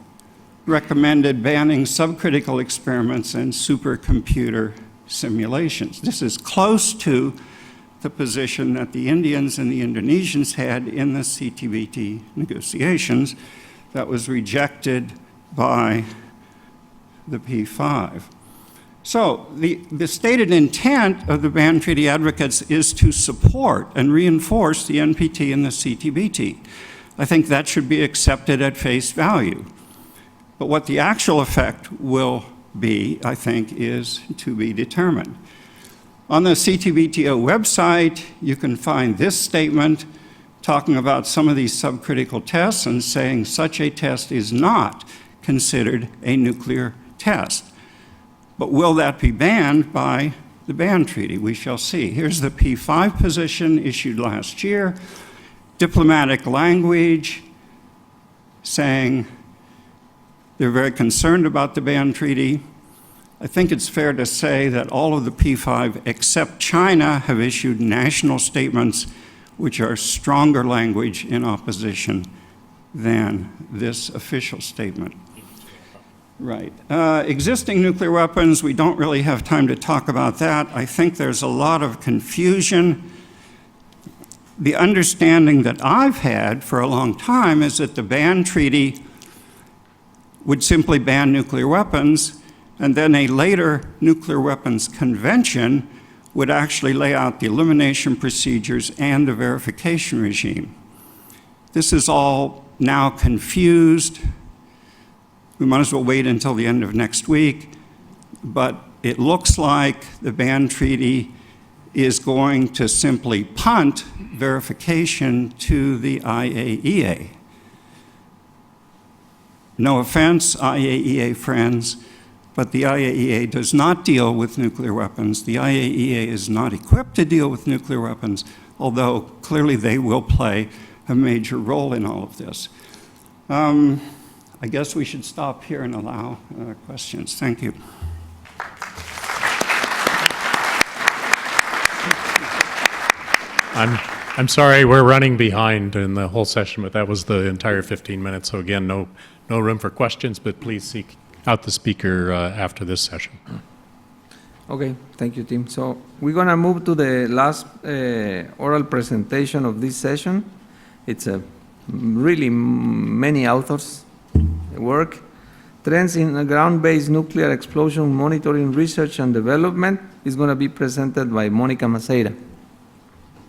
recommended banning subcritical experiments and supercomputer simulations. This is close to the position that the Indians and the Indonesians had in the CTBT negotiations that was rejected by the P5. So the stated intent of the ban treaty advocates is to support and reinforce the NPT and the CTBT. I think that should be accepted at face value. But what the actual effect will be, I think, is to be determined. On the CTBTO website, you can find this statement talking about some of these subcritical tests and saying such a test is not considered a nuclear test. But will that be banned by the ban treaty? We shall see. Here's the P5 position issued last year. Diplomatic language saying they're very concerned about the ban treaty. I think it's fair to say that all of the P5 except China have issued national statements which are stronger language in opposition than this official statement. Right. Existing nuclear weapons, we don't really have time to talk about that. I think there's a lot of confusion. The understanding that I've had for a long time is that the ban treaty would simply ban nuclear weapons, and then a later nuclear weapons convention would actually lay out the elimination procedures and the verification regime. This is all now confused. We might as well wait until the end of next week, but it looks like the ban treaty is going to simply punt verification to the IAEA. No offense, IAEA friends, but the IAEA does not deal with nuclear weapons. The IAEA is not equipped to deal with nuclear weapons. although clearly they will play a major role in all of this. I guess we should stop here and allow questions. Thank you. I'm sorry we're running behind in the whole session, but that was the entire 15 minutes. So again, no room for questions, but please seek out the speaker after this session. Okay, thank you, Tim. So we're going to move to the last oral presentation of this session. It's a really many authors' work. Trends in ground-based nuclear explosion monitoring research and development is going to be presented by Mónica Maceira.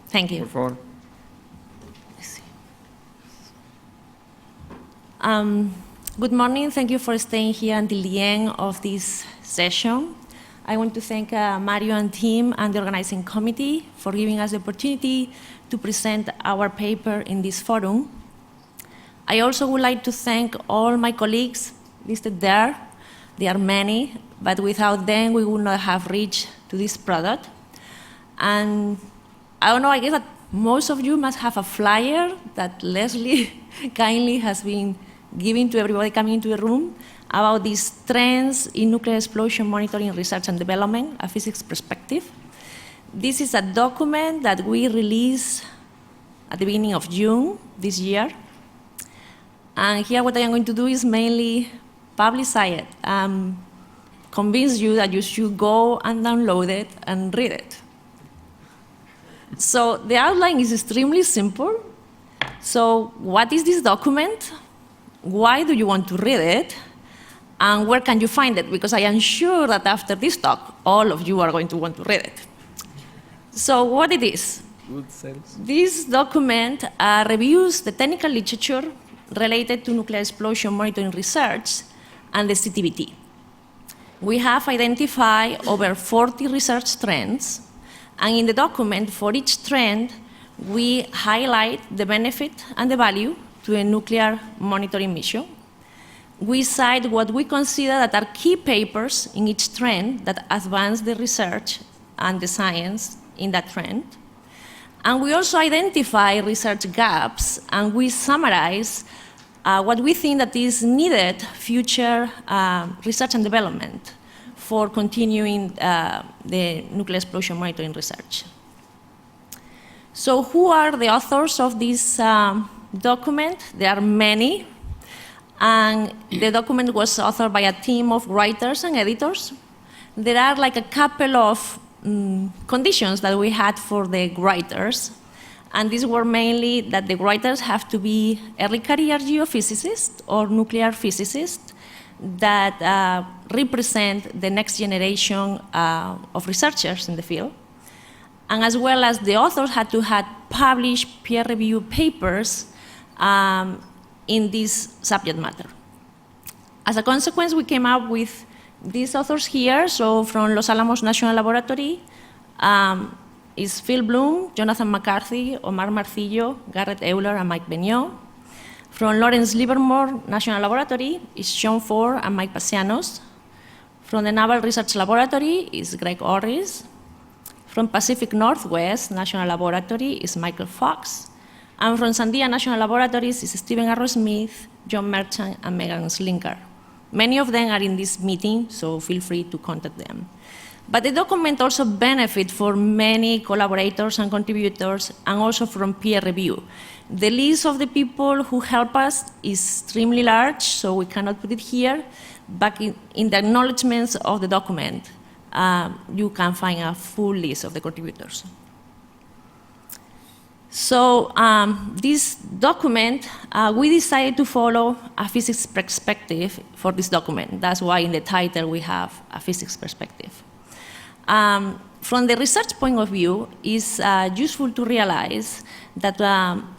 Thank you. Por favor. Good morning. Thank you for staying here until the end of this session. I want to thank Mario and Tim and the organizing committee for giving us the opportunity to present our paper in this forum. I also would like to thank all my colleagues listed there. There are many, but without them, we would not have reached to this product. And I don't know, I guess that most of you must have a flyer that Leslie kindly has been giving to everybody coming into the room about these trends in nuclear explosion monitoring research and development, a physics perspective. This is a document that we released at the beginning of June this year. And here what I am going to do is mainly publicize it, convince you that you should go and download it and read it. So the outline is extremely simple. So what is this document? Why do you want to read it? And where can you find it? Because I am sure that after this talk, all of you are going to want to read it. So what it is? Good sales. This document reviews the technical literature related to nuclear explosion monitoring research and the CTBT. We have identified over 40 research trends, and in the document, for each trend, we highlight the benefit and the value to a nuclear monitoring mission. We cite what we consider that are key papers in each trend that advance the research and the science in that trend. And we also identify research gaps, and we summarize what we think that is needed future research and development for continuing the nuclear explosion monitoring research. So who are the authors of this document? There are many. And the document was authored by a team of writers and editors. There are like a couple of conditions that we had for the writers. And these were mainly that the writers have to be early career geophysicists or nuclear physicists that represent the next generation of researchers in the field. And as well as the authors had to have published peer-reviewed papers in this subject matter. As a consequence, we came up with these authors here. So from Los Alamos National Laboratory is Phil Bloom, Jonathan McCarthy, Omar Marcillo, Garrett Euler, and Mike Benioff. From Lawrence Livermore National Laboratory is Sean Ford and Mike Pasianos. From the Naval Research Laboratory is Greg Orris. From Pacific Northwest National Laboratory is Michael Fox. And from Sandia National Laboratories is Stephen Arrow Smith, John Merchant, and Megan Slinker. Many of them are in this meeting, so feel free to contact them. But the document also benefits for many collaborators and contributors, and also from peer review. The list of the people who help us is extremely large, so we cannot put it here, but in the acknowledgements of the document, you can find a full list of the contributors. So this document, we decided to follow a physics perspective for this document. That's why in the title we have a physics perspective. From the research point of view, it's useful to realize that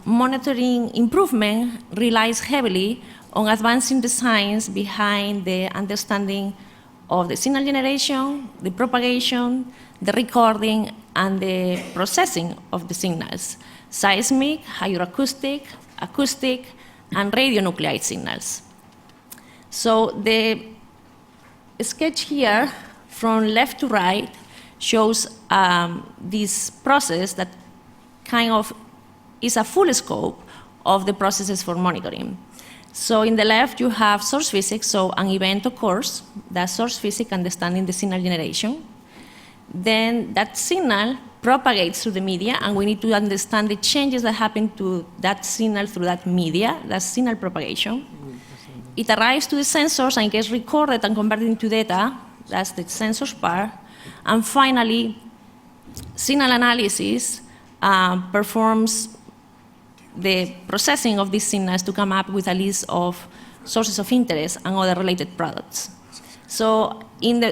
monitoring improvement relies heavily on advancing the science behind the understanding of the signal generation, the propagation, the recording, and the processing of the signals, seismic, hydroacoustic, acoustic, and radionuclide signals. So the sketch here, from left to right, shows this process that kind of is a full scope of the processes for monitoring. So in the left, you have source physics, so an event occurs, that's source physics, understanding the signal generation. Then that signal propagates through the media, and we need to understand the changes that happen to that signal through that media, that's signal propagation. It arrives to the sensors and gets recorded and converted into data, that's the sensors part. And finally, signal analysis performs the processing of these signals to come up with a list of sources of interest and other related products. So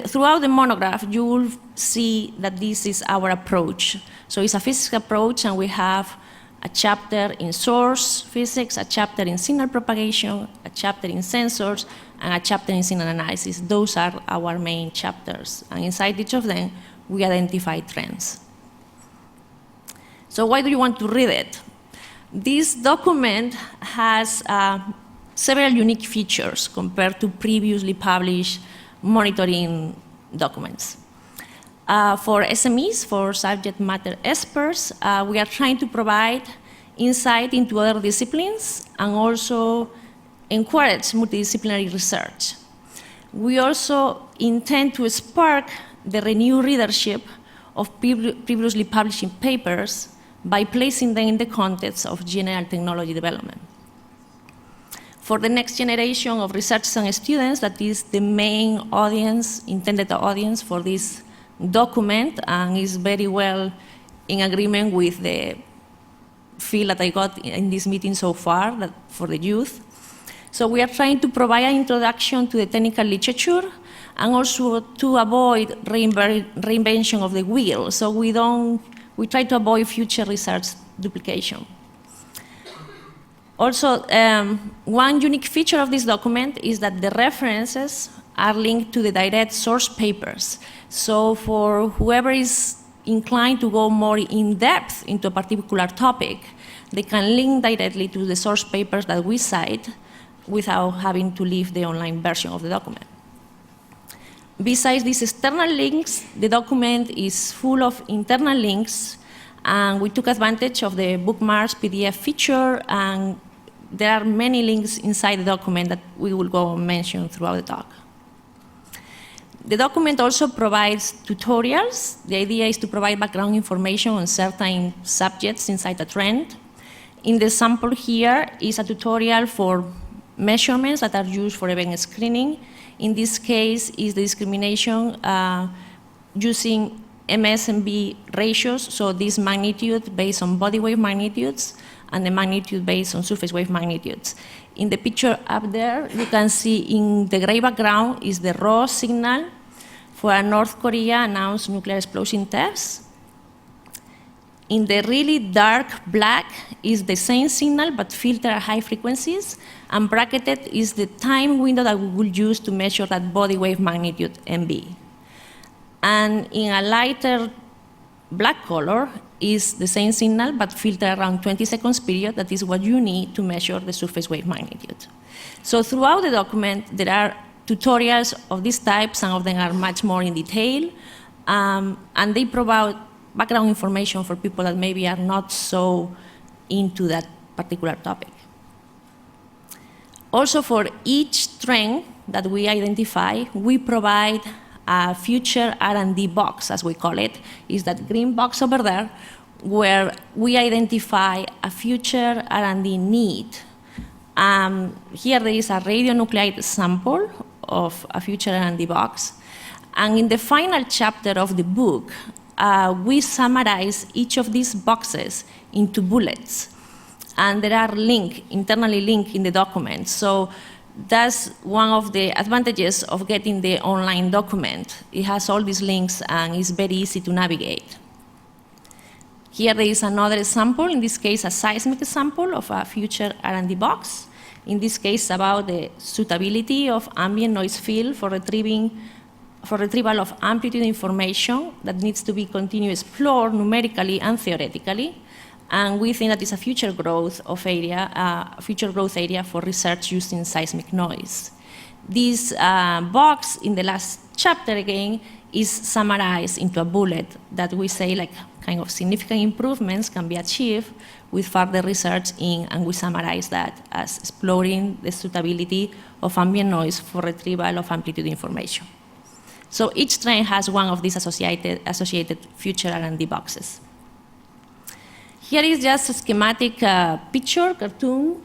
throughout the monograph, you will see that this is our approach. So it's a physics approach, and we have a chapter in source physics, a chapter in signal propagation, a chapter in sensors, and a chapter in signal analysis. Those are our main chapters. And inside each of them, we identify trends. So why do you want to read it? This document has several unique features compared to previously published monitoring documents. For SMEs, for subject matter experts, we are trying to provide insight into other disciplines and also encourage multidisciplinary research. We also intend to spark the renewed readership of previously publishing papers by placing them in the context of general technology development. For the next generation of researchers and students, that is the main audience, intended audience for this document, and is very well in agreement with the feel that I got in this meeting so far for the youth. So we are trying to provide an introduction to the technical literature and also to avoid reinvention of the wheel. So we try to avoid future research duplication. Also, one unique feature of this document is that the references are linked to the direct source papers. So for whoever is inclined to go more in depth into a particular topic, they can link directly to the source papers that we cite without having to leave the online version of the document. Besides these external links, the document is full of internal links, and we took advantage of the bookmarks PDF feature, and there are many links inside the document that we will go mention throughout the talk. The document also provides tutorials. The idea is to provide background information on certain subjects inside a trend. In the sample here is a tutorial for measurements that are used for event screening. In this case, is the discrimination using MS&B ratios, so this magnitude based on body wave magnitudes and the magnitude based on surface wave magnitudes. In the picture up there, you can see in the gray background is the raw signal for a North Korea announced nuclear explosion test. In the really dark black is the same signal but filtered at high frequencies, and bracketed is the time window that we will use to measure that body wave magnitude MB. And in a lighter black color is the same signal but filtered around 20 seconds period. That is what you need to measure the surface wave magnitude. So throughout the document, there are tutorials of this type. Some of them are much more in detail, and they provide background information for people that maybe are not so into that particular topic. Also, for each trend that we identify, we provide a future R&D box, as we call it. Is that green box over there, where we identify a future R&D need. Here there is a radionuclide sample of a future R&D box. And in the final chapter of the book, we summarize each of these boxes into bullets. And there are internally linked in the document. So that's one of the advantages of getting the online document. It has all these links and it's very easy to navigate. Here there is another sample, in this case a seismic sample of a future R&D box. In this case about the suitability of ambient noise field for retrieval of amplitude information that needs to be continuously explored numerically and theoretically. And we think that it's a future growth area for research using seismic noise. This box in the last chapter again is summarized into a bullet that we say like kind of significant improvements can be achieved with further research in, and we summarize that as exploring the suitability of ambient noise for retrieval of amplitude information. So each trend has one of these associated future R&D boxes. Here is just a schematic picture, cartoon,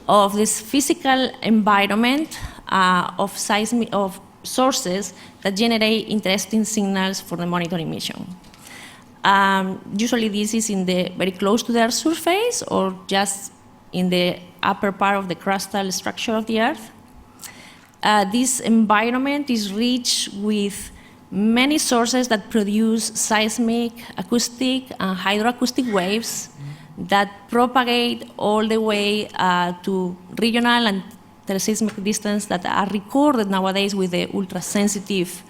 of this physical environment of sources that generate interesting signals for the monitoring mission. Usually this is very close to the Earth's surface or just in the upper part of the crustal structure of the Earth. This environment is rich with many sources that produce seismic, acoustic, and hydroacoustic waves that propagate all the way to regional and teleseismic distance that are recorded nowadays with the ultra-sensitive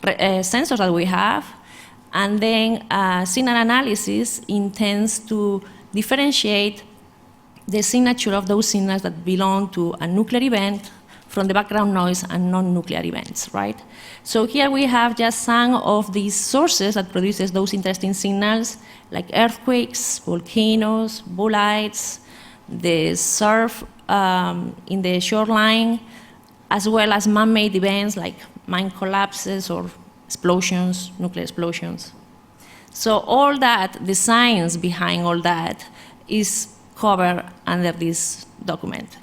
sensors that we have. And then SeisAn analysis intends to differentiate the signature of those signals that belong to a nuclear event from the background noise and non-nuclear events, right? So here we have just some of these sources that produces those interesting signals, like earthquakes, volcanoes, bolides, the surf in the shoreline, as well as man-made events like mine collapses or explosions, nuclear explosions. So all that, the science behind all that, is covered under this document.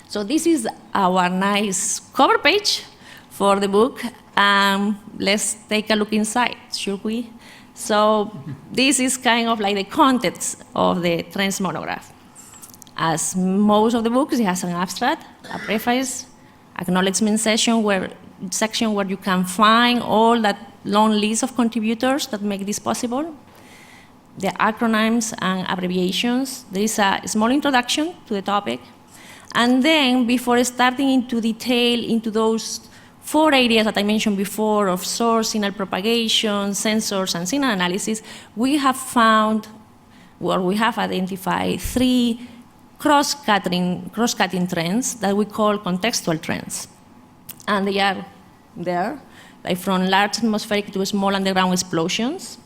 So this is our nice cover page for the book. Let's take a look inside, should we? So this is kind of like the context of the Trends monograph. As most of the books, it has an abstract, a preface, acknowledgement section where you can find all that long list of contributors that make this possible, the acronyms and abbreviations. There is a small introduction to the topic. And then, before starting into detail into those 4 areas that I mentioned before of source, signal propagation, sensors, and signal analysis, we have identified 3 cross-cutting trends that we call contextual trends. And they are there, like from large atmospheric to small underground explosions,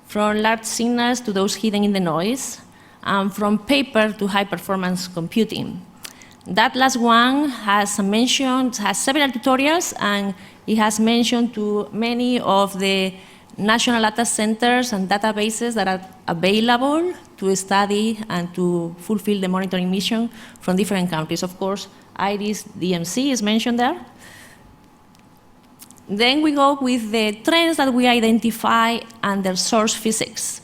from large signals to those hidden in the noise, and from paper to high-performance computing. That last one has several tutorials, and it has mentioned to many of the national data centers and databases that are available to study and to fulfill the monitoring mission from different countries. Of course, IRIS DMC is mentioned there. Then we go with the trends that we identify under source physics.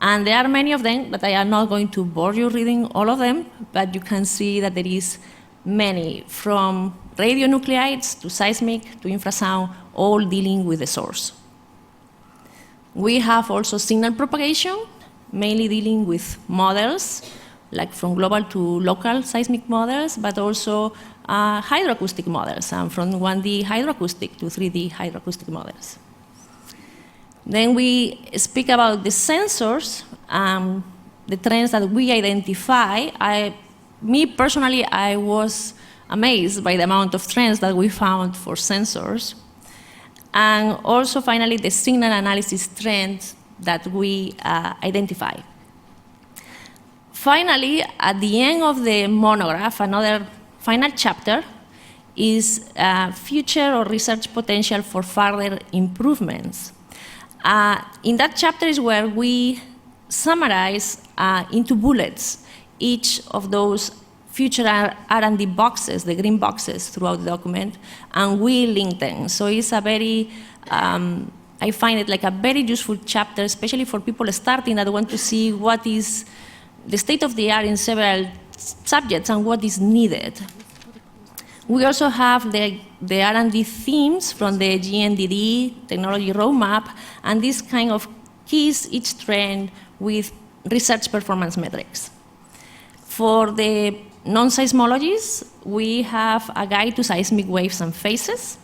And there are many of them, but I am not going to bore you reading all of them, but you can see that there is many, from radionuclides to seismic to infrasound, all dealing with the source. We have also signal propagation, mainly dealing with models, like from global to local seismic models, but also hydroacoustic models, and from 1D hydroacoustic to 3D hydroacoustic models. Then we speak about the sensors, the trends that we identify. Me personally, I was amazed by the amount of trends that we found for sensors. And also, finally, the signal analysis trends that we identify. Finally, at the end of the monograph, another final chapter is future or research potential for further improvements. In that chapter is where we summarize into bullets each of those future R&D boxes, the green boxes throughout the document, and we link them. So it's a very, I find it like a very useful chapter, especially for people starting that want to see what is the state of the art in several subjects and what is needed. We also have the R&D themes from the GNDD technology roadmap, and this kind of keys each trend with research performance metrics. For the non-seismologists, we have a guide to seismic waves and phases.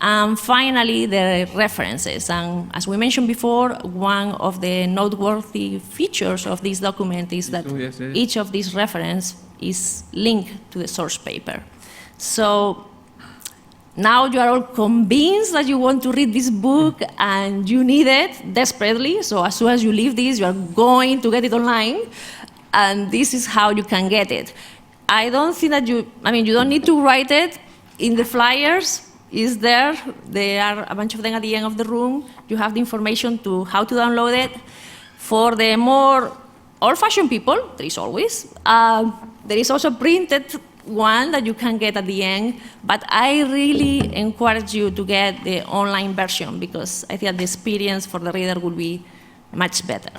And finally, the references. And as we mentioned before, one of the noteworthy features of this document is that each of these references is linked to the source paper. So Now you are all convinced that you want to read this book and you need it desperately. So as soon as you leave this, you are going to get it online. And this is how you can get it. I don't think that you don't need to write it in the flyers. Is there. There are a bunch of them at the end of the room. You have the information to how to download it. For the more old-fashioned people, there is always. There is also printed one that you can get at the end, but I really encourage you to get the online version because I think the experience for the reader will be much better.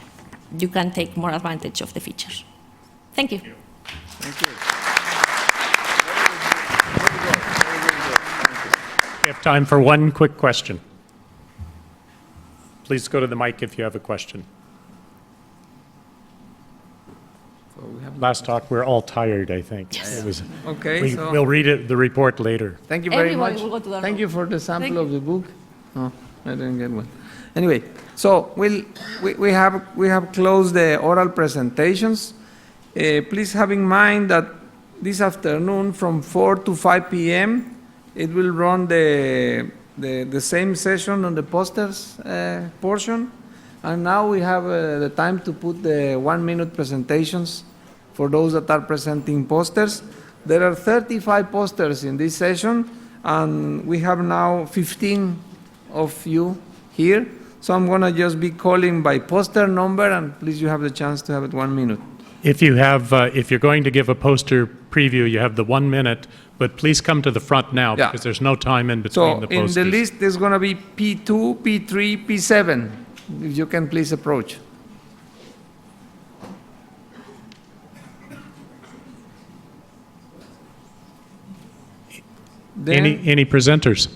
You can take more advantage of the features. Thank you. Thank you. We have time for one quick question. Please go to the mic if you have a question. Last talk, we're all tired, I think. Yes. It was, Okay, so- we'll read the report later. Thank you very Everybody much. will go to the Thank room. you for the sample Thank of the book. Oh, I didn't get one. Anyway, so we have closed the oral presentations. Please have in mind that this afternoon from 4 to 5 p.m. it will run the same session on the posters portion. And now we have the time to put the 1-minute presentations for those that are presenting posters. There are 35 posters in this session, and we have now 15 of you here. So I'm going to just be calling by poster number, and please you have the chance to have it 1 minute. If you have, if you're going to give a poster preview, you have the 1 minute, but please come to the front now Yeah. because there's no time in So between the in posters. the list, there's going to be P2, P3, P7. If you can please approach. Then Any presenters?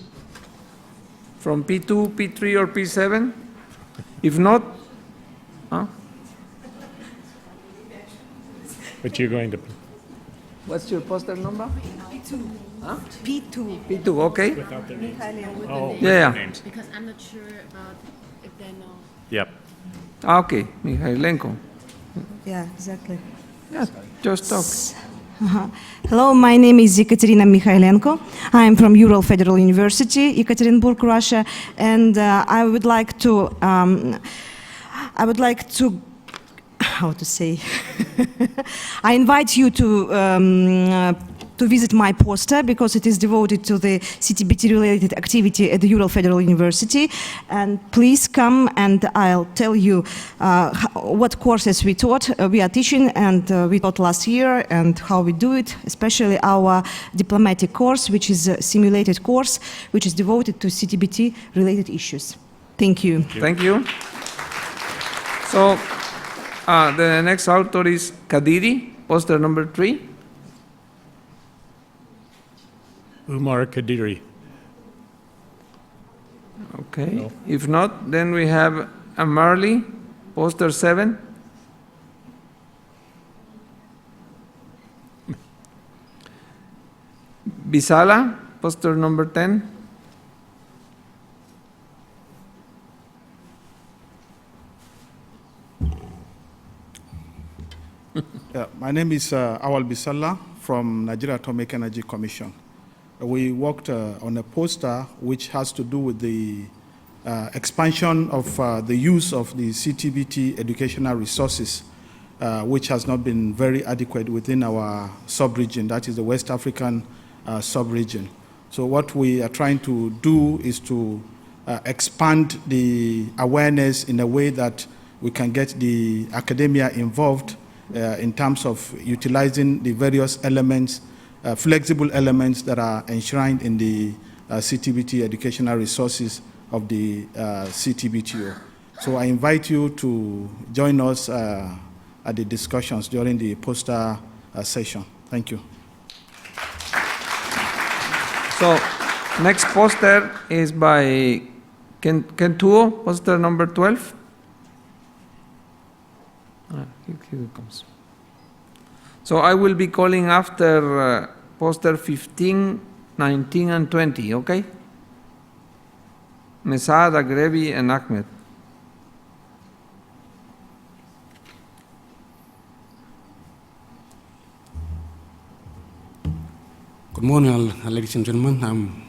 from P2, P3, or P7? If not, huh? But you're going to. What's your poster number? P2. Huh? P2. P2, okay. Without their names. Oh, Yeah, yeah. names. Because I'm not sure about if they know. Yep. Okay, Mikhailenko. Yeah, exactly. Yeah, just talk. Hello, my name is Ekaterina Mikhailenko. I am from Ural Federal University, Ekaterinburg, Russia, and I would like to, how to say, I invite you to visit my poster because it is devoted to the CTBT-related activity at the Ural Federal University. And please come and I'll tell you what courses we taught, we are teaching and we taught last year and how we do it, especially our diplomatic course, which is a simulated course, which is devoted to CTBT-related issues. Thank you. Thank you. So the next author is Kadiri, poster number 3. Umar Kadiri. Okay. No. If not, then we have Amarli, poster 7. Bisala, poster number 10. Yeah, my name is Awal Bisala from Nigeria Atomic Energy Commission. We worked on a poster which has to do with the expansion of the use of the CTBT educational resources, which has not been very adequate within our sub-region, that is the West African sub-region. So what we are trying to do is to expand the awareness in a way that we can get the academia involved in terms of utilizing the various elements, flexible elements that are enshrined in the CTBT educational resources of the CTBTO. So I invite you to join us at the discussions during the poster session. Thank you. So next poster is by Kentuo, poster number 12. Here it comes. So I will be calling after poster 15, 19, and 20, okay? Mesad, Agrevi, and Ahmed. Good morning, ladies and gentlemen. I'm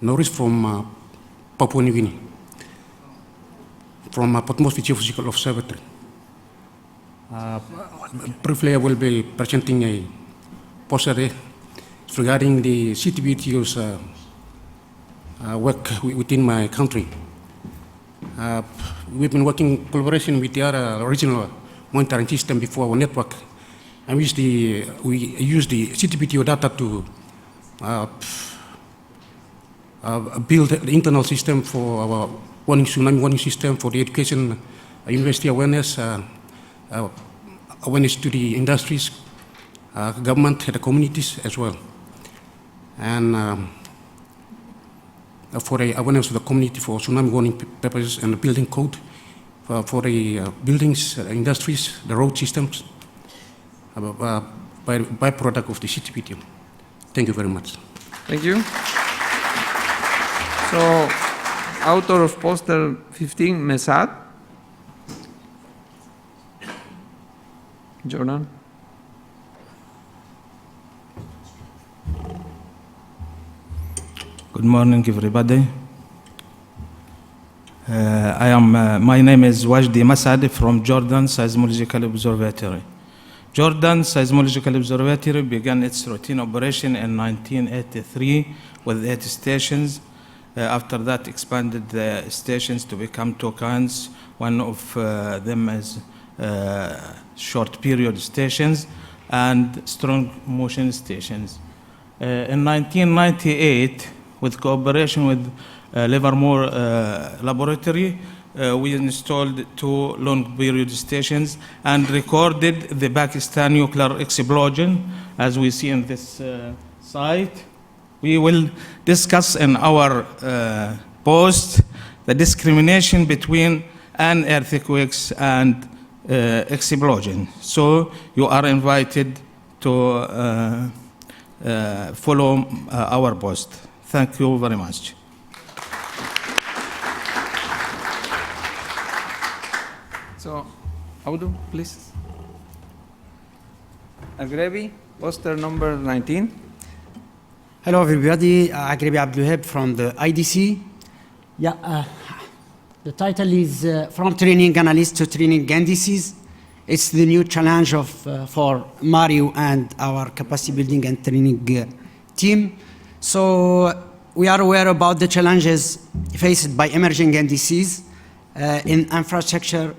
Norris from Papua New Guinea, from Port Moresby Geophysical Observatory. Briefly, I will be presenting a poster regarding the CTBTO's work within my country. We've been working in collaboration with the other regional monitoring system before our network, and we use the CTBTO data to build the internal system for our tsunami warning system for the education, university awareness, awareness to the industries, government, the communities as well. And for the awareness of the community for tsunami warning purposes and the building code for the buildings, industries, the road systems, byproduct of the CTBTO. Thank you very much. Thank you. So, author of poster 15, Mesad. Jordan. Good morning, everybody. My name is Wajdi Masad from Jordan Seismological Observatory. Jordan Seismological Observatory began its routine operation in 1983 with 8 stations. After that, expanded the stations to become 2 kinds. One of them is short period stations and strong motion stations. In 1998, with cooperation with Livermore Laboratory, we installed 2 long period stations and recorded the Pakistan nuclear explosion, as we see in this site. We will discuss in our post the discrimination between an earthquakes and explosion. So you are invited to follow our post. Thank you very much. So, Audu, please. Agrebi, poster number 19. Hello everybody, Agrebi Abdulheb from the IDC. The title is From Training Analyst to Training NDCs. It's the new challenge for Mario and our capacity building and training team. So we are aware about the challenges faced by emerging NDCs in infrastructure,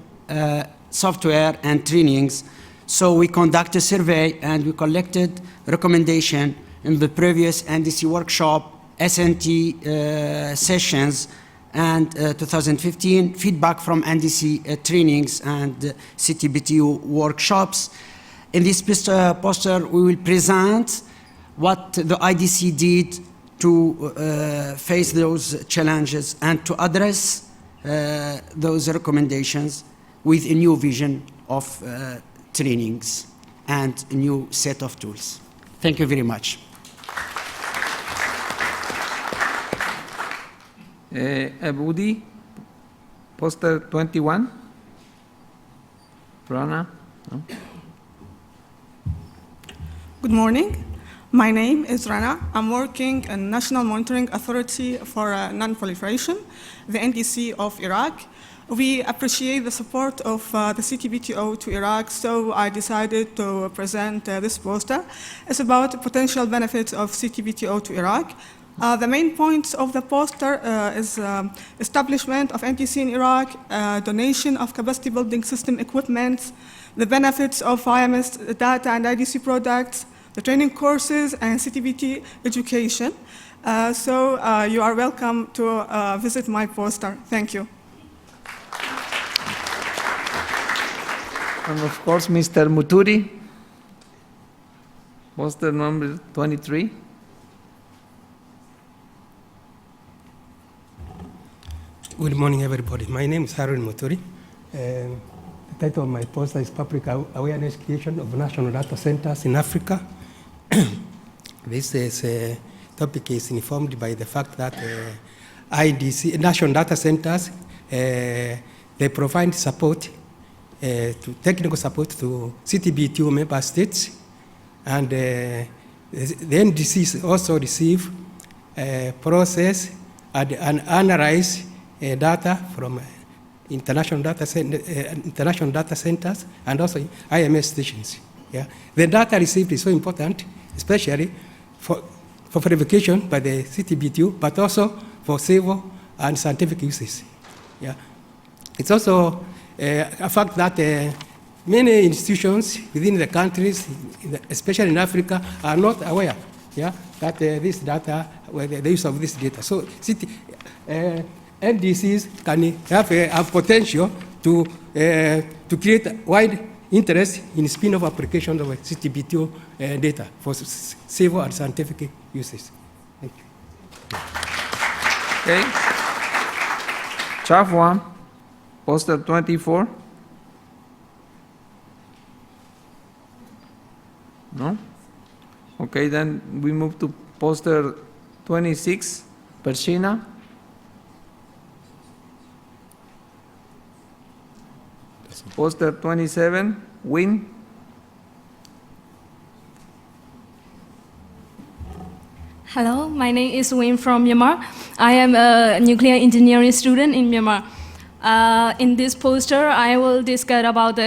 software, and trainings. So we conducted a survey and we collected recommendation in the previous NDC workshop, SnT sessions, and 2015 feedback from NDC trainings and CTBTO workshops. In this poster, we will present what the IDC did to face those challenges and to address those recommendations with a new vision of trainings and a new set of tools. Thank you very much. Abudi, poster 21. Rana. No? Good morning. My name is Rana. I'm working in National Monitoring Authority for Non-Proliferation, the NDC of Iraq. We appreciate the support of the CTBTO to Iraq, so I decided to present this poster. It's about potential benefits of CTBTO to Iraq. The main points of the poster is establishment of NTC in Iraq, donation of capacity building system equipment, the benefits of IMS data and IDC products, the training courses, and CTBT education. So you are welcome to visit my poster. Thank you. And of course, Mr. Muturi, poster number 23. Good morning, everybody. My name is Harun Muturi. The title of my poster is Public Awareness Creation of National Data Centers in Africa. This topic is informed by the fact that IDC, National Data Centers, they provide support, technical support to CTBTO member states, and the NDCs also receive process and analyze data from international data centers and also IMS stations. Yeah. The data received is so important, especially for verification by the CTBTU, but also for civil and scientific uses. Yeah. It's also a fact that many institutions within the countries, especially in Africa, are not aware, yeah, that this data, the use of this data. So MDCs can have a potential to create wide interest in spin-off application of CTBTO data for civil and scientific uses. Thank you. Okay. Chafwa, poster 24. No? Okay, then we move to poster 26, Pershina. Poster 27, Win. Hello, my name is Win from Myanmar. I am a nuclear engineering student in Myanmar. In this poster, I will discuss about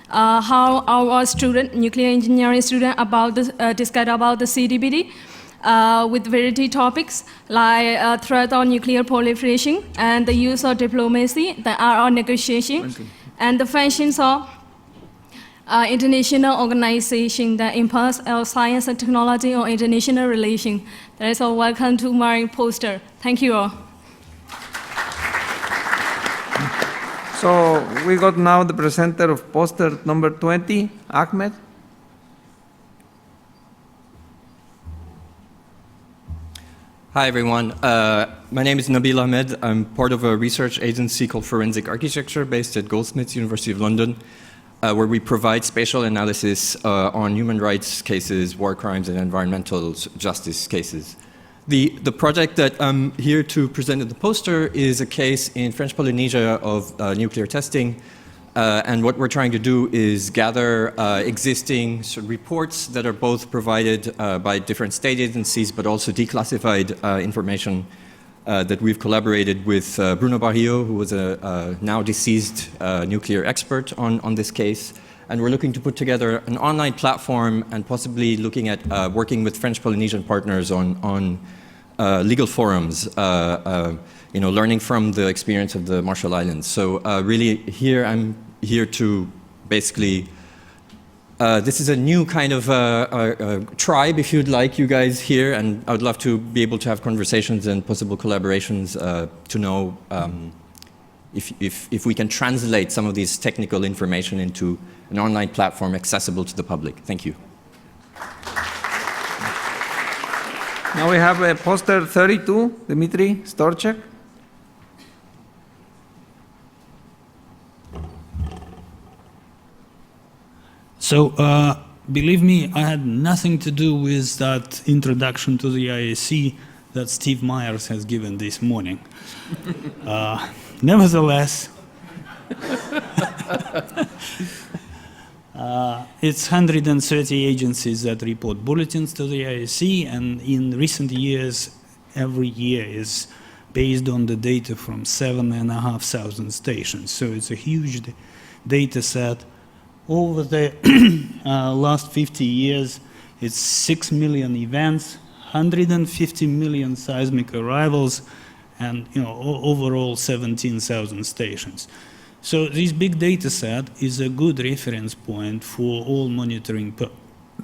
how our student, nuclear engineering student, discuss about the CTBT with variety topics like threat of nuclear proliferation and the use of diplomacy, the art of negotiation, and the functions of international organization that impose our science and technology on international relations. That is all. Welcome to my poster. Thank you all. So we got now the presenter of poster number 20, Ahmed. Hi, everyone. My name is Nabil Ahmed. I'm part of a research agency called Forensic Architecture based at Goldsmiths, University of London, where we provide spatial analysis on human rights cases, war crimes, and environmental justice cases. The project that I'm here to present in the poster is a case in French Polynesia of nuclear testing. And what we're trying to do is gather existing reports that are both provided by different state agencies, but also declassified information that we've collaborated with Bruno Barrio, who was a now deceased nuclear expert on this case. And we're looking to put together an online platform and possibly looking at working with French Polynesian partners on legal forums, learning from the experience of the Marshall Islands. So really here, I'm here to basically, this is a new kind of tribe, if you'd like, you guys here, and I would love to be able to have conversations and possible collaborations to know if we can translate some of these technical information into an online platform accessible to the public. Thank you. Now we have poster 32, Dmitry Storchek. So, believe me, I had nothing to do with that introduction to the IAC that Steve Myers has given this morning. Nevertheless, it's 130 agencies that report bulletins to the IAC, and in recent years, every year is based on the data from 7,500 stations. So it's a huge data set. Over the last 50 years, it's 6 million events, 150 million seismic arrivals, and overall 17,000 stations. So this big data set is a good reference point for all monitoring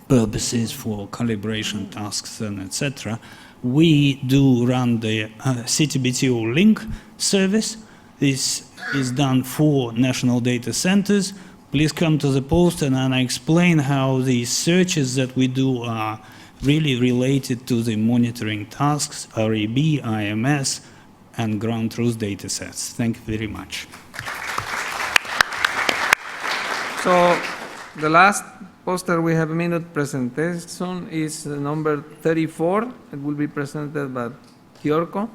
purposes, for calibration tasks, and etc. We do run the CTBTO link service. This is done for national data centers. Please come to the poster and I explain how the searches that we do are really related to the monitoring tasks, RAB, IMS, and ground truth data sets. Thank you very much. So the last poster we have a minute presentation is number 34. It will be presented by Teokro.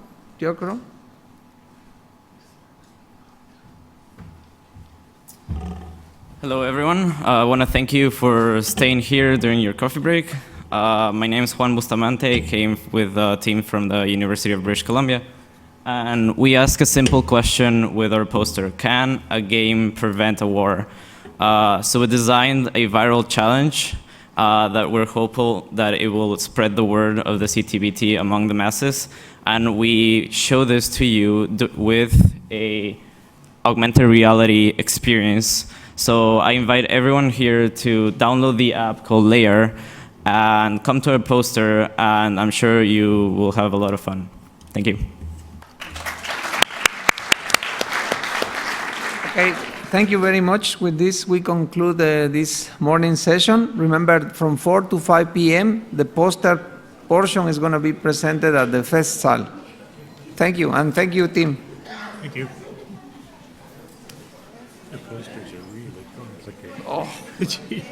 Hello, everyone. I want to thank you for staying here during your coffee break. My name is Juan Bustamante. I came with a team from the University of British Columbia. And we ask a simple question with our poster: can a game prevent a war? So we designed a viral challenge that we're hopeful that it will spread the word of the CTBT among the masses. And we show this to you with a augmented reality experience. So I invite everyone here to download the app called Layer and come to our poster, and I'm sure you will have a lot of fun. Thank you. Okay, thank you very much. With this, we conclude this morning session. Remember, from 4 to 5 p.m., the poster portion is going to be presented at the Rittersaal. Thank you, and thank you, team. Thank you. The posters are really complicated. Oh. Gee.